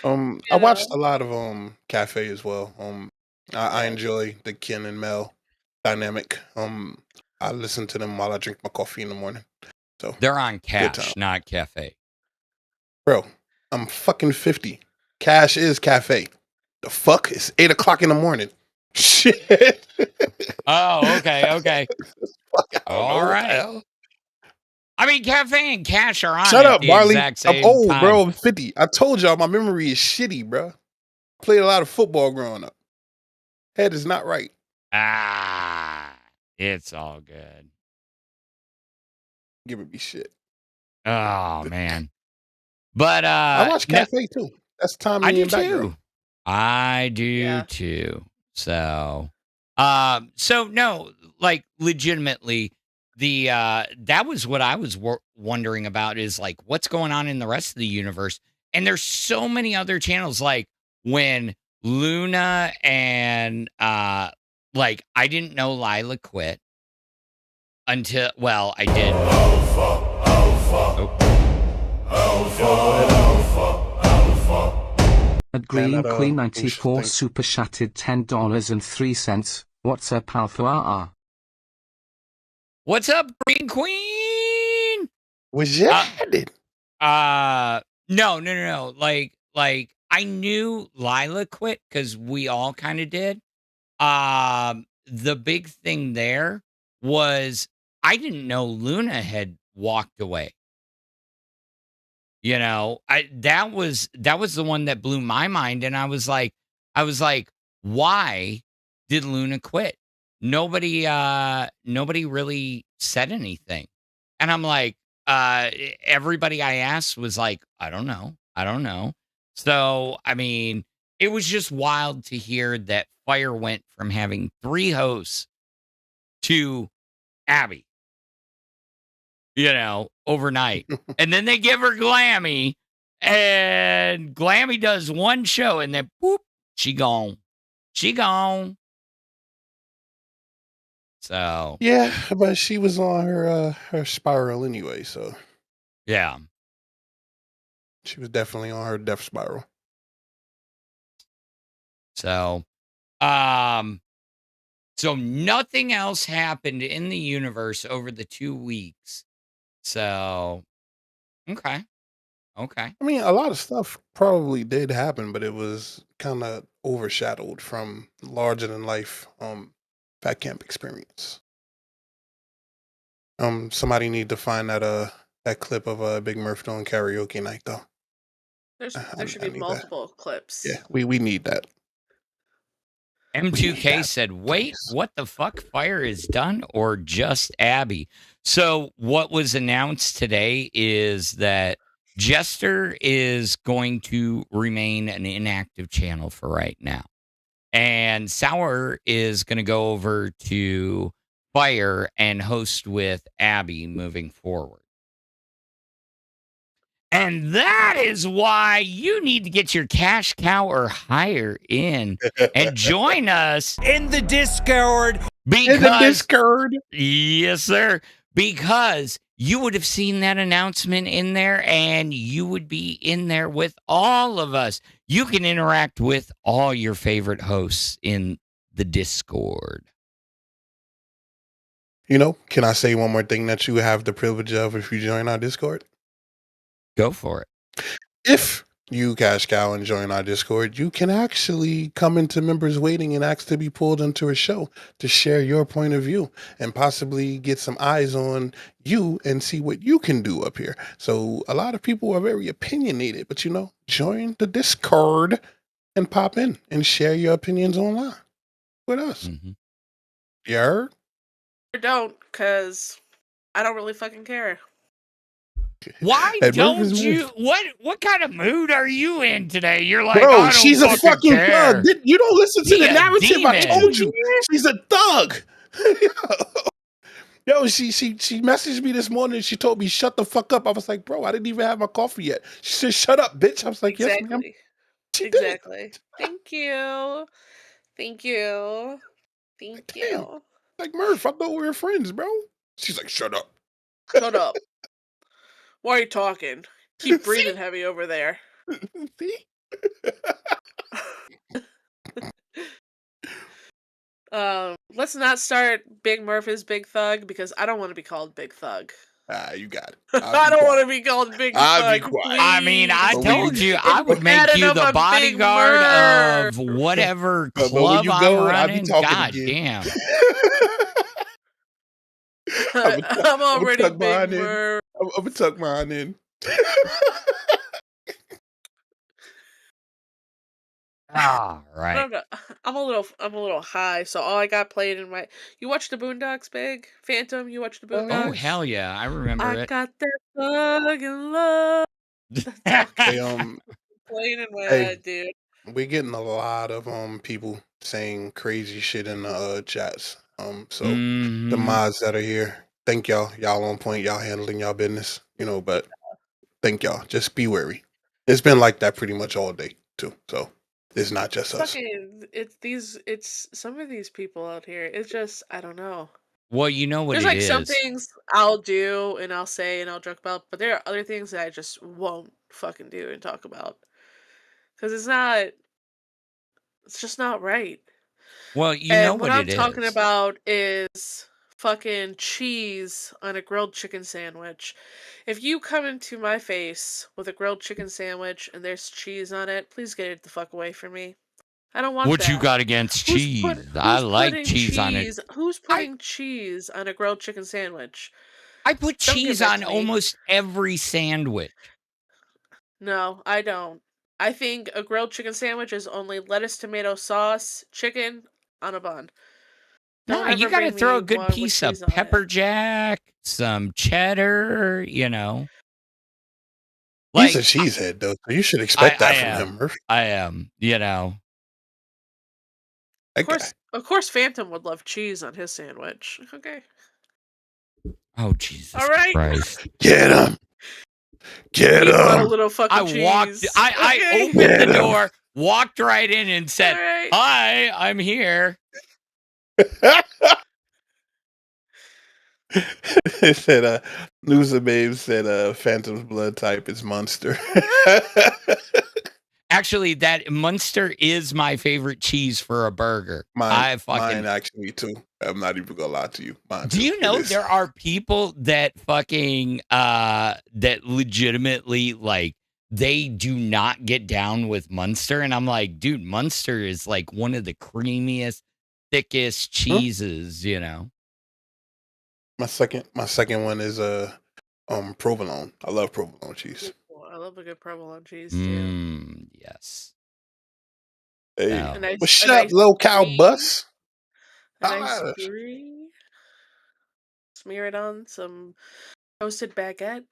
I Yeah. watched a lot of Cafe as well. I Yeah. enjoy the Ken and Mel dynamic. I listen to them while I drink my coffee in the morning. So They're on good time, Cash, not Cafe. bro. I'm fucking 50. Cash is Cafe. The fuck? It's 8 o'clock in the morning. Shit. Oh, okay. Fuck, I don't know All what the right. hell. I mean, Cafe and Cash are on Shut at up, the Barley. exact I'm same old, time. bro. I'm 50. I told y'all my memory is shitty, bro. Played a lot of football growing up. Head is not right. It's all good. Give it me shit. Oh man. But I watch Cafe too. That's Tommy I do and Batgirl. too. I do Yeah. too. So no, like legitimately the that was what I was wondering about is like what's going on in the rest of the universe. And there's so many other channels like when Luna and like I didn't know Lila quit until I did. At Green not, Queen 94 interesting. super chatted $10.03. What's up, Alpha? What's up, Green Queen? Was it? No. Like I knew Lila quit because we all kind of did. The big thing there was I didn't know Luna had walked away. You know, that was the one that blew my mind, and I was like, why did Luna quit? Nobody really said anything, and I'm like, everybody I asked was like, I don't know. So I mean, it was just wild to hear that Fire went from having 3 hosts to Abby, you know, overnight. And then they give her Glammy, and Glammy does one show, and then whoop, she gone. So Yeah, but she was on her spiral anyway, so yeah. she was definitely on her death spiral. So so nothing else happened in the universe over the 2 weeks. So okay. I mean, a lot of stuff probably did happen, but it was kind of overshadowed from larger than life Fat Camp experience. Somebody need to find that clip of Big Murph doing karaoke night though. There should I be need that. multiple clips. Yeah, we need that. M2K said, wait, what the fuck? Fire is done or just Abby? So what was announced today is that Jester is going to remain an inactive channel for right now. And Sour is going to go over to Fire and host with Abby moving forward. And that is why you need to get your cash cow or higher in and join us In the Discord. because In the Discord. yes, sir. Because you would have seen that announcement in there and you would be in there with all of us. You can interact with all your favorite hosts in the Discord. You know, can I say one more thing that you have the privilege of if you join our Discord? Go for it. If you, Cash Cow, and join our Discord, you can actually come into members waiting and ask to be pulled into a show to share your point of view and possibly get some eyes on you and see what you can do up here. So a lot of people are very opinionated, but join the Discord and pop in and share your opinions online with us. Mhm. You heard? Or don't, because I don't really fucking care. Why And Murph don't is you? What kind of mood are you in today? You're like, Bro, I don't she's a fucking care. thug. You don't listen to Be the a narrative. I demon. told you. She's a thug. Yo, she messaged me this morning. She told me, shut the fuck up. I was like, bro, I didn't even have my coffee yet. She said, shut up, bitch. I was like, yes, ma'am. Exactly. She did. Exactly. Thank you. Thank you. Thank Damn. you. Like, Murph, I thought we were friends, bro. She's like, shut up. Shut up. Why are you talking? Keep See? breathing heavy over there. See? Let's not start Big Murph is Big Thug because I don't want to be called Big Thug. You got it. I don't want to be called Big I'll be Thug. quiet. I mean, I please. told you I would make Adding you up the a Big bodyguard Murph. of whatever But when club you I'm go, I'll be running. talking God again. damn. I'm already tuck mine Big in. Murph. I'm gonna tuck mine in. All I right. don't know. I'm a little high, so all I got played in my. You watch the Boondocks, Big Phantom? You watch the Boondocks? Oh hell yeah, I remember I it. got that thug in love. That's Hey, playing in my hey, head, dude. we're getting a lot of people saying crazy shit in the chats. So the Mhm. mods that are here, thank y'all. Y'all on point. Y'all handling y'all business. But thank y'all. Just be wary. It's been like that pretty much all day too. So it's not just us. It's some of these people out here. It's just I don't know. Well, you know what There's it like some is. things I'll do and I'll say and I'll joke about, but there are other things that I just won't fucking do and talk about because it's just not right. Well, you know And what what I'm it talking is. about is fucking cheese on a grilled chicken sandwich. If you come into my face with a grilled chicken sandwich and there's cheese on it, please get it the fuck away from me. I don't want What you that. got against cheese? I like cheese on it. Who's I putting cheese on a grilled chicken sandwich? I put Don't give cheese that on to me. almost every sandwich. No, I don't. I think a grilled chicken sandwich is only lettuce, tomato sauce, chicken on a bun. Don't No, you ever got to bring me throw a good one with piece of cheese on pepper it. jack, some cheddar, He's a Like cheesehead though, so you should I expect I that from him, am. Murphy. I am, Of That course, guy. of course, Phantom would love cheese on his sandwich. Okay. Oh Jesus All right. Christ. Get him. Get He brought a him. little fucking I walked cheese. I Okay. opened the Get him. door, walked right in and All said, right. "Hi, I'm here." It said Loser Babe said Phantom's blood type is monster. Actually, that Munster is my favorite cheese for a burger. Mine actually too. I'm not even gonna lie to you. Mine Do too. you know there are people that fucking that legitimately like they do not get down with Munster, and I'm like, dude, Munster is like one of the creamiest, thickest cheeses, My second one is provolone. I love provolone cheese. I love a good provolone cheese too. Yes. Hey, No. what's up, Lolcow bus? A nice brie. Smear it on some toasted baguette.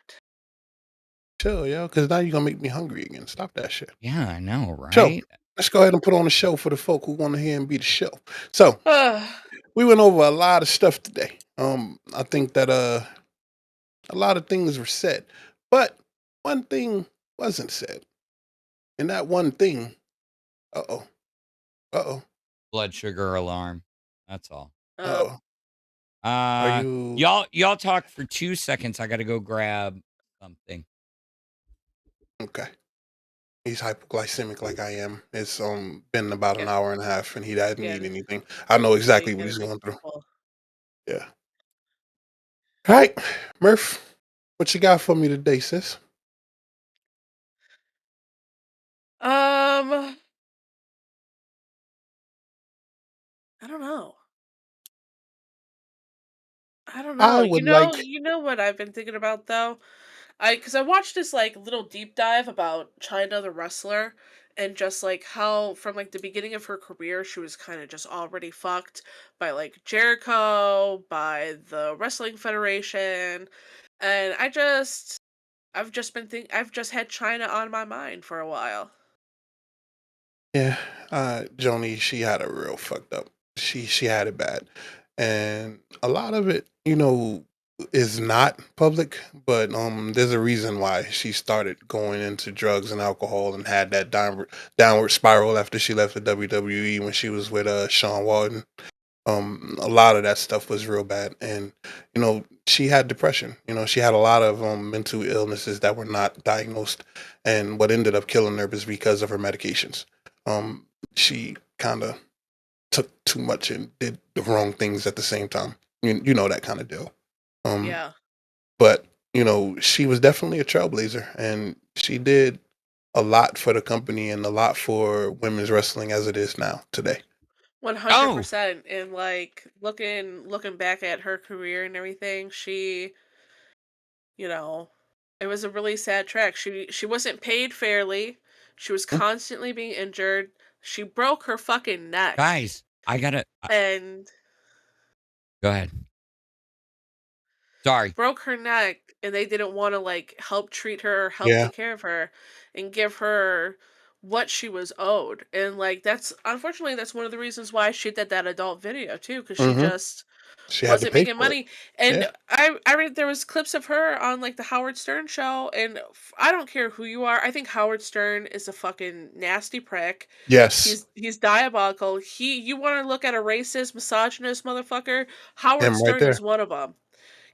Chill, yo, because now you're gonna make me hungry again. Stop that shit. Yeah, I know, right? So let's go ahead and put on a show for the folk who want to hear and be the show. So we went over a lot of stuff today. I think that a lot of things were said, but one thing wasn't said, and that one thing, Blood sugar alarm. That's all. Are you Y'all talk for 2 seconds. I got to go grab something. okay? He's hypoglycemic like I am. It's been about an hour and a half, and he hasn't eaten anything. I know exactly what he's going through. Yeah. All right, Murph, what you got for me today, sis? I don't know. I don't I know. would like. You know what I've been thinking about though? Because I watched this like little deep dive about China the wrestler and just like how from like the beginning of her career she was kind of just already fucked by like Jericho, by the Wrestling Federation, and I've just had China on my mind for a while. Yeah, Joni, she had a real fucked up. She had it bad, and a lot of it, is not public. But there's a reason why she started going into drugs and alcohol and had that downward spiral after she left the WWE when she was with Sean Walton. A lot of that stuff was real bad, and she had depression. She had a lot of mental illnesses that were not diagnosed, and what ended up killing her was because of her medications. She kind of took too much and did the wrong things at the same time. You know that kind of deal. Yeah. But she was definitely a trailblazer, and she did a lot for the company and a lot for women's wrestling as it is now today. Oh, 100%. And like looking back at her career and everything, you know, it was a really sad track. She wasn't paid fairly. She was Mm, constantly being injured. She broke her fucking neck. guys, I gotta And go ahead. Sorry. broke her neck and they didn't want to like help treat her or help Yeah. take care of her and give her what she was owed. And like that's unfortunately that's one of the reasons why she did that adult video too, because she hmm just She had to wasn't pay making for it. money. And Yeah. I read there was clips of her on like the Howard Stern show, and I don't care who you are, I think Howard Stern is a fucking nasty prick. Yes. He's diabolical. You want to look at a racist, misogynist motherfucker, Howard Him right Stern there. is one of them.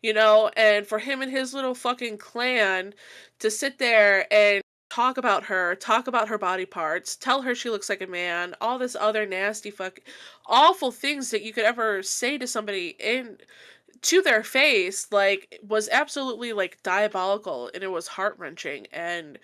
You know, and for him and his little fucking clan to sit there and talk about her body parts, tell her she looks like a man, all this other nasty awful things that you could ever say to somebody in to their face, like was absolutely like diabolical, and it was heart-wrenching. And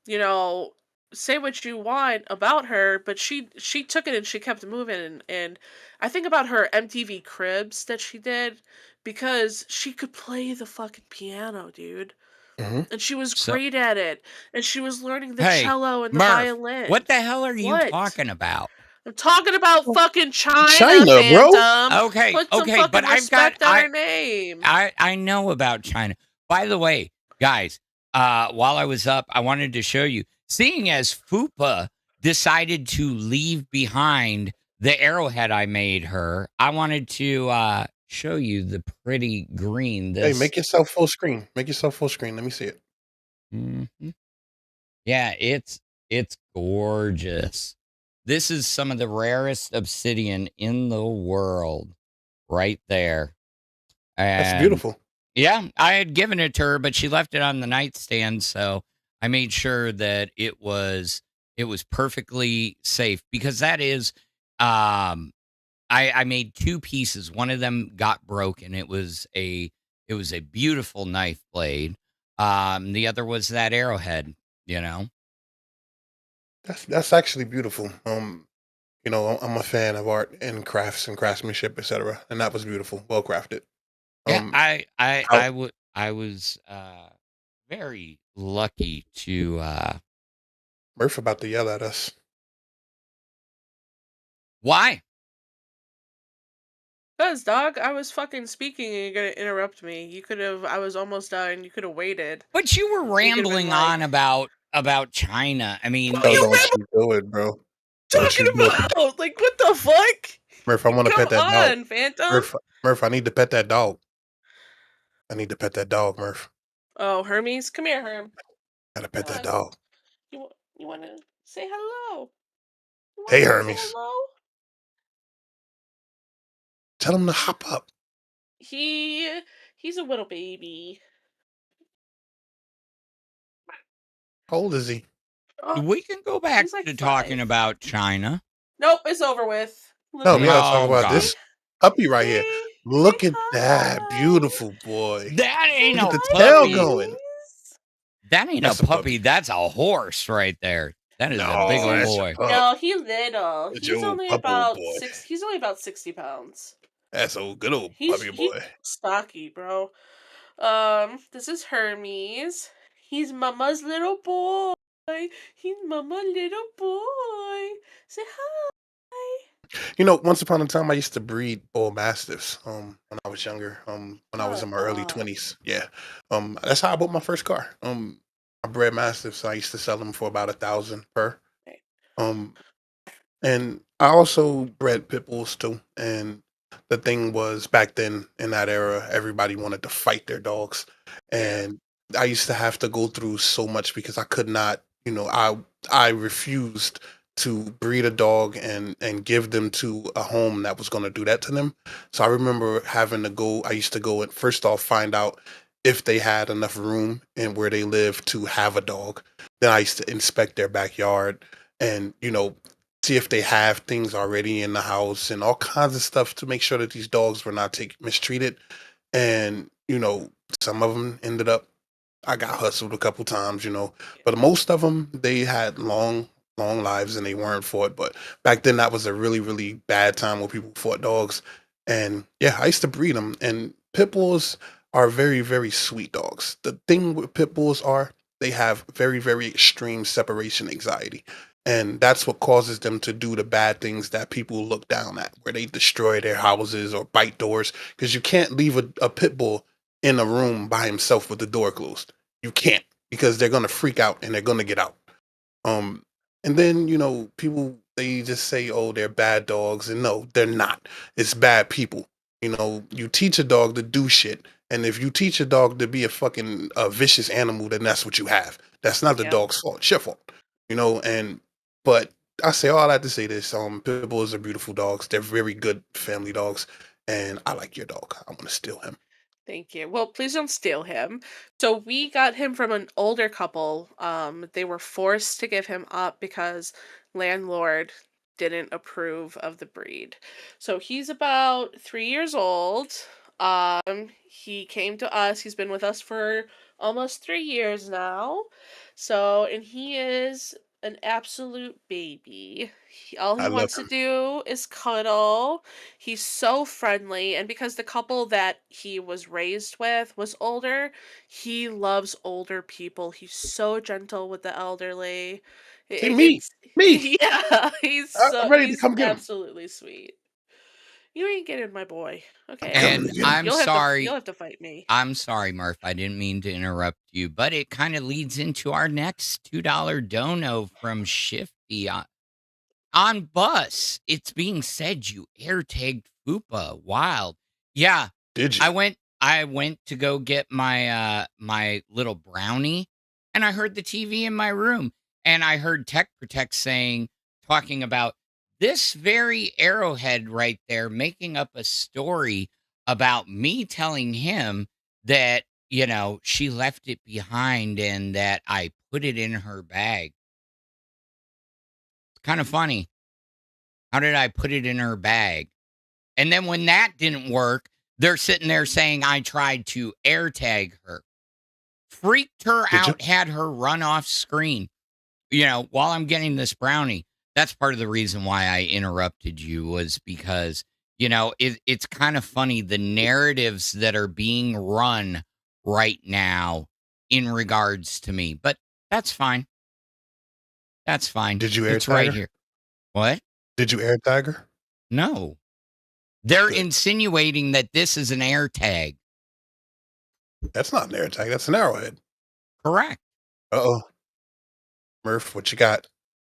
you know, say what you want about her, but she took it and she kept moving. And I think about her MTV Cribs that she did, because she could play the fucking piano, dude. hmm And she was So, great at it. And she was learning the hey, cello and the Murph, violin. what the hell are you What? talking about? I'm talking about fucking China, China, bro. Phantom. Okay, Put some but fucking respect on her name. I know about China. By the way, guys, while I was up, I wanted to show you. Seeing as Fupa decided to leave behind the arrowhead I made her, I wanted to show you the pretty green. Hey, This, make yourself full screen. Make yourself full screen. Let me see it. Mhm. Yeah, it's gorgeous. This is some of the rarest obsidian in the world, right there. That's And beautiful. yeah, I had given it to her, but she left it on the nightstand, so I made sure that it was perfectly safe, because that is I made two pieces. One of them got broken. It was a beautiful knife blade. The other was that arrowhead, you know. That's actually beautiful. I'm a fan of art and crafts and craftsmanship, etc. And that was beautiful, well crafted. Yeah, Um, how I was very lucky to Murph about to yell at us. why? Cause dog, I was fucking speaking and you're gonna interrupt me. I was almost done, you could have waited. But you were You could have been rambling on like, about China. I mean, what are No, you don't you do it, bro. Don't talking you do it. about? Like, what the fuck? Murph, I want to Come pet that dog. on, Phantom. Murph, I need to pet that dog. I need to pet that dog, Murph. Oh, Hermes, come here, Herm. Gotta pet Come that on. dog. You want to say hello? You Hey, wanna say Hermes. hello? Tell him to hop up. He's a little baby. How old is he? Oh, we can go back he's like to talking 5. about China. Nope, it's over with. Look No, at we gotta talk Oh about God, this puppy right here. See? Look Say at that hi. beautiful boy. that Say ain't Look at a the hi, tail puppy. going. babies. That ain't That's a a puppy. puppy. That's a horse right there. That is a big No, old that's your boy. pup. No, he's little. That's He's your old only pup old about boy. He's only about 60 pounds. That's a good old He's puppy boy. stocky, bro. This is Hermes. He's Mama's little boy. He's Mama's little boy. Say hi. You know, once upon a time, I used to breed bull mastiffs. When I was younger. When I was in my early 20s. Yeah. That's how I bought my first car. I bred mastiffs. I used to sell them for about 1,000 per. Okay. Um, and I also bred pit bulls too. And the thing was, back then in that era, everybody wanted to fight their dogs, Yeah. and I used to have to go through so much because I could not, I refused to breed a dog and give them to a home that was going to do that to them. So I remember having to go. I used to go and first off find out if they had enough room and where they lived to have a dog. Then I used to inspect their backyard and see if they have things already in the house and all kinds of stuff to make sure that these dogs were not mistreated. And some of them ended up. I got hustled a couple times, but most of them they had long lives and they weren't fought. But back then that was a really really bad time when people fought dogs. And yeah, I used to breed them. And pit bulls are very very sweet dogs. The thing with pit bulls are they have very very extreme separation anxiety, and that's what causes them to do the bad things that people look down at, where they destroy their houses or bite doors. Because you can't leave a pit bull in a room by himself with the door closed. You can't, because they're gonna freak out and they're gonna get out. Um, and then people they just say, "Oh, they're bad dogs," and no, they're not. It's bad people. You teach a dog to do shit, and if you teach a dog to be a vicious animal, then that's what you have. That's not the Yeah. dog's fault. It's your fault. And but I say all that to say this: pit bulls are beautiful dogs. They're very good family dogs, and I like your dog. I want to steal him. Thank you. Well, please don't steal him. So we got him from an older couple. They were forced to give him up because landlord didn't approve of the breed. So he's about 3 years old. He came to us. He's been with us for almost 3 years now. So, and he is an absolute baby. All I he love wants to him. do is cuddle. He's so friendly, and because the couple that he was raised with was older, he loves older people. He's so gentle with the elderly. See It, me, it's me. yeah, I'm ready to he's come get him. absolutely sweet. You ain't getting my boy. I'm Okay. coming And to get him. I'm You'll sorry. have to fight me. I'm sorry, Murph. I didn't mean to interrupt you, but it kind of leads into our next $2 dono from Shifty on bus. It's being said you air tagged Fupa. Wild. Yeah. Did you? I went to go get my little brownie, and I heard the TV in my room, and I heard Tech Protect talking about this very arrowhead right there, making up a story about me telling him that, she left it behind and that I put it in her bag. It's kind of funny. How did I put it in her bag? And then when that didn't work, they're sitting there saying I tried to air tag her. Freaked her Did you? out, had her run off screen, while I'm getting this brownie. That's part of the reason why I interrupted you, was because, it's kind of funny the narratives that are being run right now in regards to me. But that's fine. That's fine. Did you air It's right tag her? here. What? Did you air tag her? No. They're Good. insinuating that this is an air tag. That's not an air tag. That's an arrowhead. Correct. Uh-oh. Murph, what you got?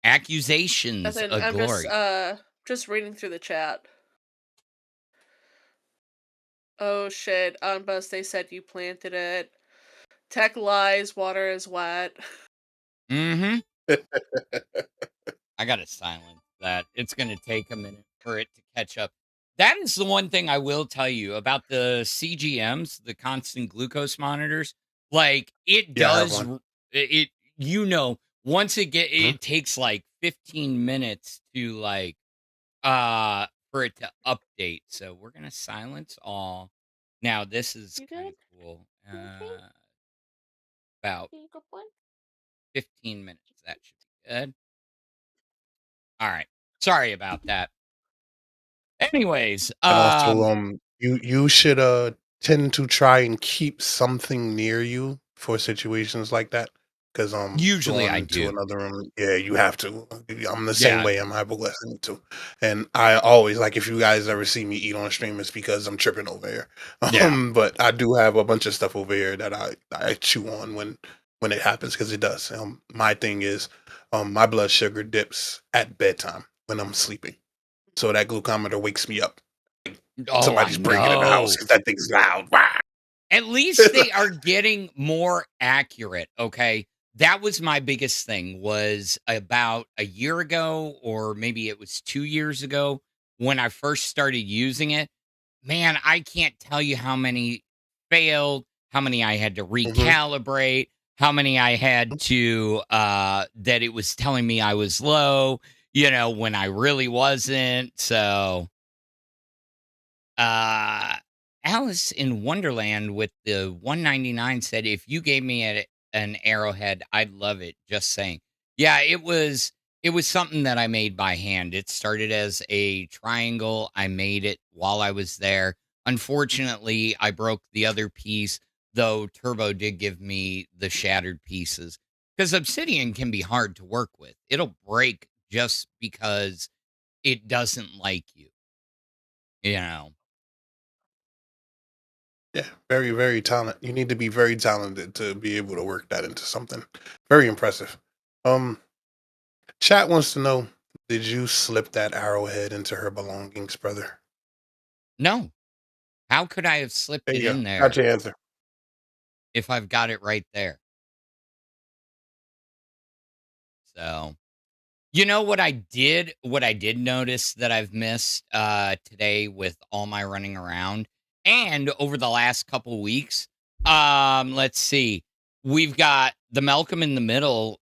Accusations Nothing. of I'm glory. just reading through the chat. Oh shit, on bus they said you planted it. Tech lies, water is wet. Mm-hmm. I gotta silence that. It's gonna take a minute for it to catch up. That is the one thing I will tell you about the CGMs, the constant glucose monitors. Like, it Yeah, I have does one. once Mhm. it takes like 15 minutes to for it to update. So we're gonna silence all. Now this is You kind good? of cool. Okay. About You good boy? 15 minutes. That should be good. All right. Sorry about that. Anyways, And also, you should tend to try and keep something near you for situations like that. Because usually I going to do. another room, yeah, you have to. I'm the same Yeah. way. I'm hypoglycemic too, and I always like if you guys ever see me eat on stream, it's because I'm tripping over here. Yeah. But I do have a bunch of stuff over here that I chew on when it happens because it does. My thing is, my blood sugar dips at bedtime when I'm sleeping, so that glucometer wakes me up. Oh, Somebody's breaking in the house because that thing's loud. At least they are getting more accurate, okay? That was my biggest thing, was about a year ago, or maybe it was 2 years ago when I first started using it. Man, I can't tell you how many failed, how many I had to recalibrate, how many I had to that it was telling me I was low, when I really wasn't. So Alice in Wonderland with the 199 said, if you gave me an arrowhead, I'd love it. Just saying. Yeah, it was something that I made by hand. It started as a triangle. I made it while I was there. Unfortunately, I broke the other piece, though Turbo did give me the shattered pieces. Because obsidian can be hard to work with. It'll break just because it doesn't like you. Yeah, very, very talented. You need to be very talented to be able to work that into something. Very impressive. Chat wants to know, did you slip that arrowhead into her belongings, brother? No. How could I have slipped There it you in go. there Got your answer. if I've got it right there? So, what I did notice that I've missed today with all my running around and over the last couple weeks. Let's see. We've got the Malcolm in the Middle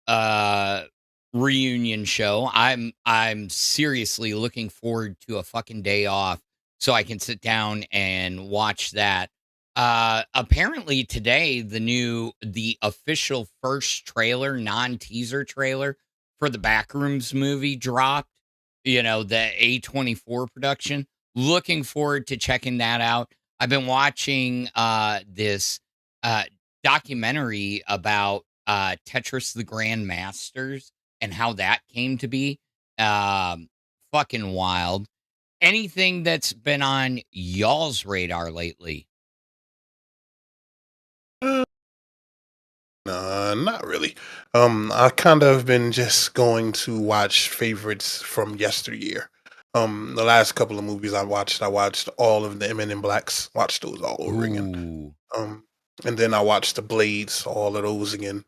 reunion show. I'm seriously looking forward to a fucking day off so I can sit down and watch that. Apparently today the official first trailer, non-teaser trailer for the Backrooms movie dropped, the A24 production. Looking forward to checking that out. I've been watching this documentary about Tetris the Grandmasters and how that came to be. Fucking wild. Anything that's been on y'all's radar lately? Not really. I kind of been just going to watch favorites from yesteryear. The last couple of movies I watched all of the Men in Blacks. Watched those all over again. Ooh. And then I watched the Blades, all of those again.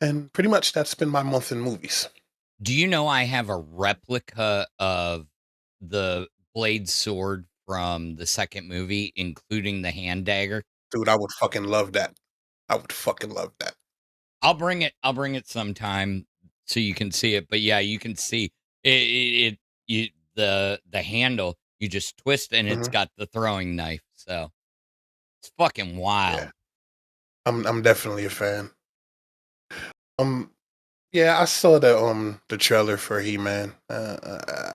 And pretty much that's been my month in movies. Do you know I have a replica of the blade sword from the second movie, including the hand dagger? Dude, I would fucking love that. I would fucking love that. I'll bring it sometime so you can see it. But yeah, you can see the handle. You just twist and it's got the throwing knife. So it's fucking wild. Yeah. I'm definitely a fan. Yeah, I saw the trailer for He-Man. I'm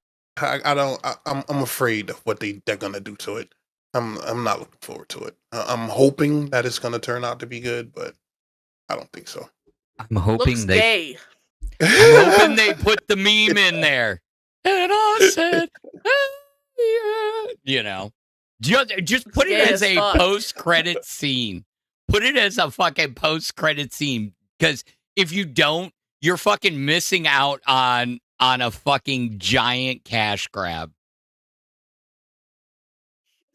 afraid of what they're gonna do to it. I'm not looking forward to it. I'm hoping that it's gonna turn out to be good, but I don't think so. I'm hoping Looks gay. I'm hoping they put the meme in there. And I said, yeah. Just put it as a post-credit scene. Put it as a fucking post-credit scene. Because if you don't, you're fucking missing out on a fucking giant cash grab.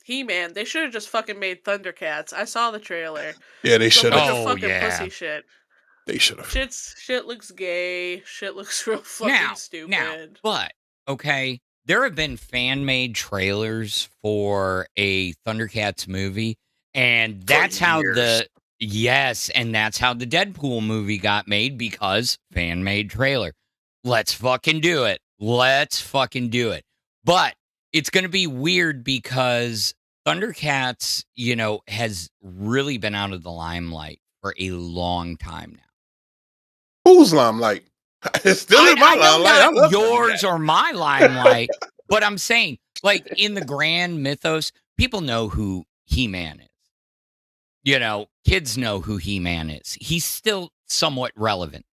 He-Man, they should have just fucking made Thundercats. I saw the trailer. Yeah, they should have. Oh, fucking pussy shit. They should have. Shit looks gay. Shit looks real fucking stupid. But, okay, there have been fan-made trailers for a Thundercats movie, and that's how the Deadpool movie got made, because fan-made trailer. Let's fucking do it. But it's going to be weird because Thundercats, has really been out of the limelight for a long time now. Whose limelight? It's still in my I know limelight. I not love yours Thundercats. or my limelight, but I'm saying, like, in the grand mythos, people know who He-Man is. You know, kids know who He-Man is. He's still somewhat relevant.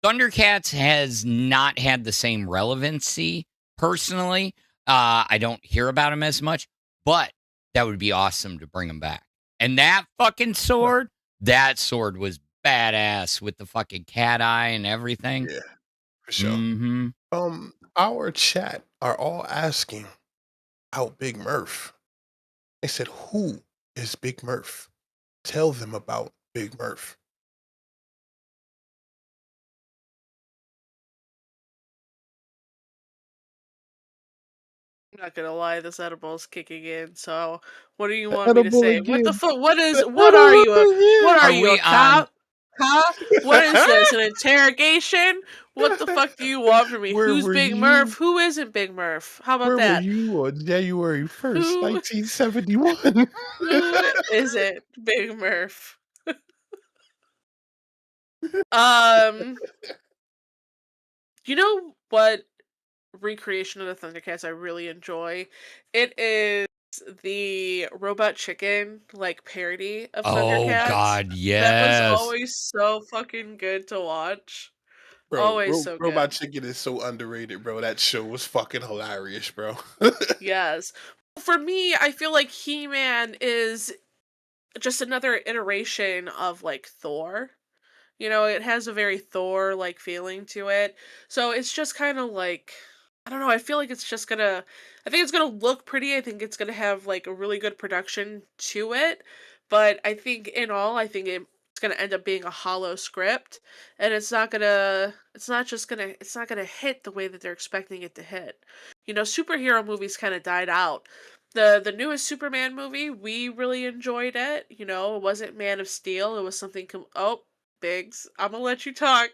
Thundercats has not had the same relevancy personally. I don't hear about him as much, but that would be awesome to bring him back. And that fucking sword, that sword was badass with the fucking cat eye and everything. Yeah, for sure. Mm-hmm. Our chat are all asking out Big Murph. They said, "Who is Big Murph? Tell them about Big Murph." I'm not gonna lie, this edible's kicking in. So, what do you The want me to edible say? What the again. fuck? What is? The What are you? edible What again. are Are you? A we on? cop? Huh? What is this? An interrogation? What the fuck do you want from me? Where Who's were Big Murph? you? Who isn't Big Murph? How about Where were that? you on January 1st, Who 1971? who isn't Big Murph? Um, you know what recreation of the Thundercats I really enjoy? It is the Robot Chicken like parody of Oh, Thundercats. God, That was yes. always so fucking good to watch. Bro, Always so Robot good. Chicken is so underrated, bro. That show was fucking hilarious, bro. Yes. For me, I feel like He-Man is just another iteration of like Thor. You know, it has a very Thor like feeling to it. So it's just kind of like I don't know, I feel like it's just gonna I think it's gonna look pretty. I think it's gonna have like a really good production to it. But I think in all, I think it's gonna end up being a hollow script and it's not gonna hit the way that they're expecting it to hit. You know, superhero movies kind of died out. The newest Superman movie, we really enjoyed it. You know, it wasn't Man of Steel. It was something Biggs, I'm gonna let you talk.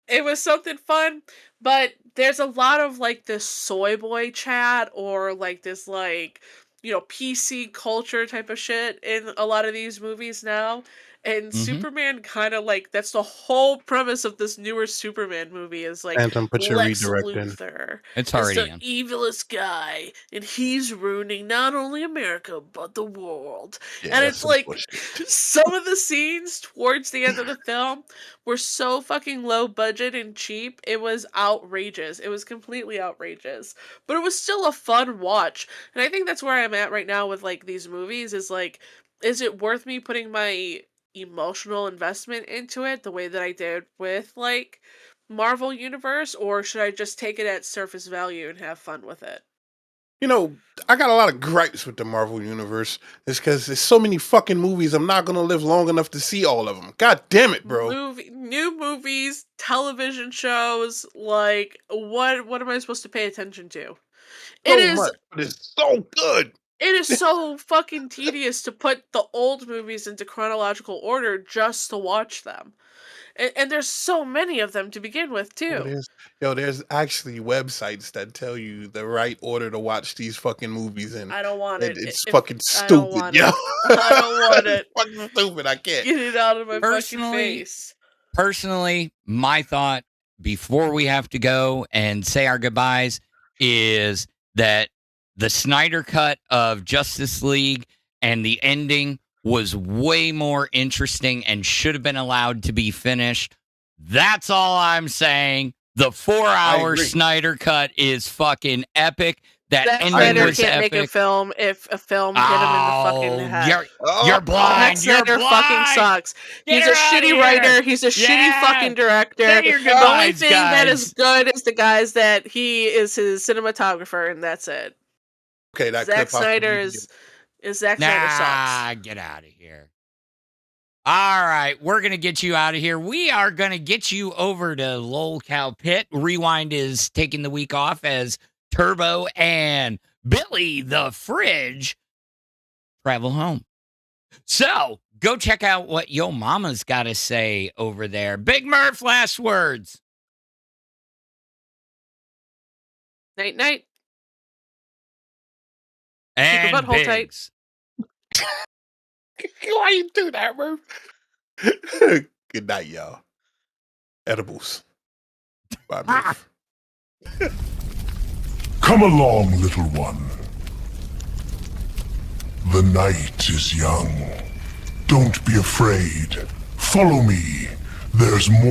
It was something fun, but there's a lot of like this soy boy chat or like this like, you know, PC culture type of shit in a lot of these movies now. And Mm-hmm. Superman kind of like that's the whole premise of this newer Superman movie is like Phantom, put your Lex redirect in. Luthor It's is already the in. evilest guy and he's ruining not only America but the world. Yeah, And that's it's some like bullshit. some of the scenes towards the end of the film were so fucking low budget and cheap. It was outrageous. It was completely outrageous. But it was still a fun watch. And I think that's where I'm at right now with like these movies is like is it worth me putting my emotional investment into it the way that I did with like Marvel Universe or should I just take it at surface value and have fun with it? You know, I got a lot of gripes with the Marvel Universe. It's because there's so many fucking movies. I'm not going to live long enough to see all of them. God damn it, bro. New movies, television shows, like what am I supposed to pay attention to? It So is much, but it's so good. it is so fucking tedious to put the old movies into chronological order just to watch them. And there's so many of them to begin with Oh, too. there's actually websites that tell you the right order to watch these fucking movies in. I don't want And it. it's If fucking I don't stupid, want yo. it. I don't want It's it. fucking stupid. I can't. Get it out of my fucking Personally, face. my thought before we have to go and say our goodbyes is that the Snyder cut of Justice League and the ending was way more interesting and should have been allowed to be finished. That's all I'm saying. The 4-hour agree. Snyder cut is fucking epic. That Zack ending Snyder was can't epic. make a film if a film hit him in the fucking head. You're Zack blind. You're Snyder fucking blind. sucks. Get He's her a outta shitty here. writer. He's a shitty Yeah. fucking director. Say your The only goodbyes, thing that is guys. good is the guys that he is his cinematographer, and that's it. Okay, that Zack could possibly Snyder be is Zack Snyder sucks. Get out of here. All right, we're going to get you out of here. We are going to get you over to Lolcow Pit. Rewind is taking the week off as Turbo and Billy the Fridge travel home. So go check out what Yo Mama's got to say over there. Big Murph, last words. Night night. And your butthole tight. Biggs. Why you do that, bro? Good night, y'all. Edibles. Bye, Biff. Come along, little one. The night is young. Don't be afraid. Follow me. There's more.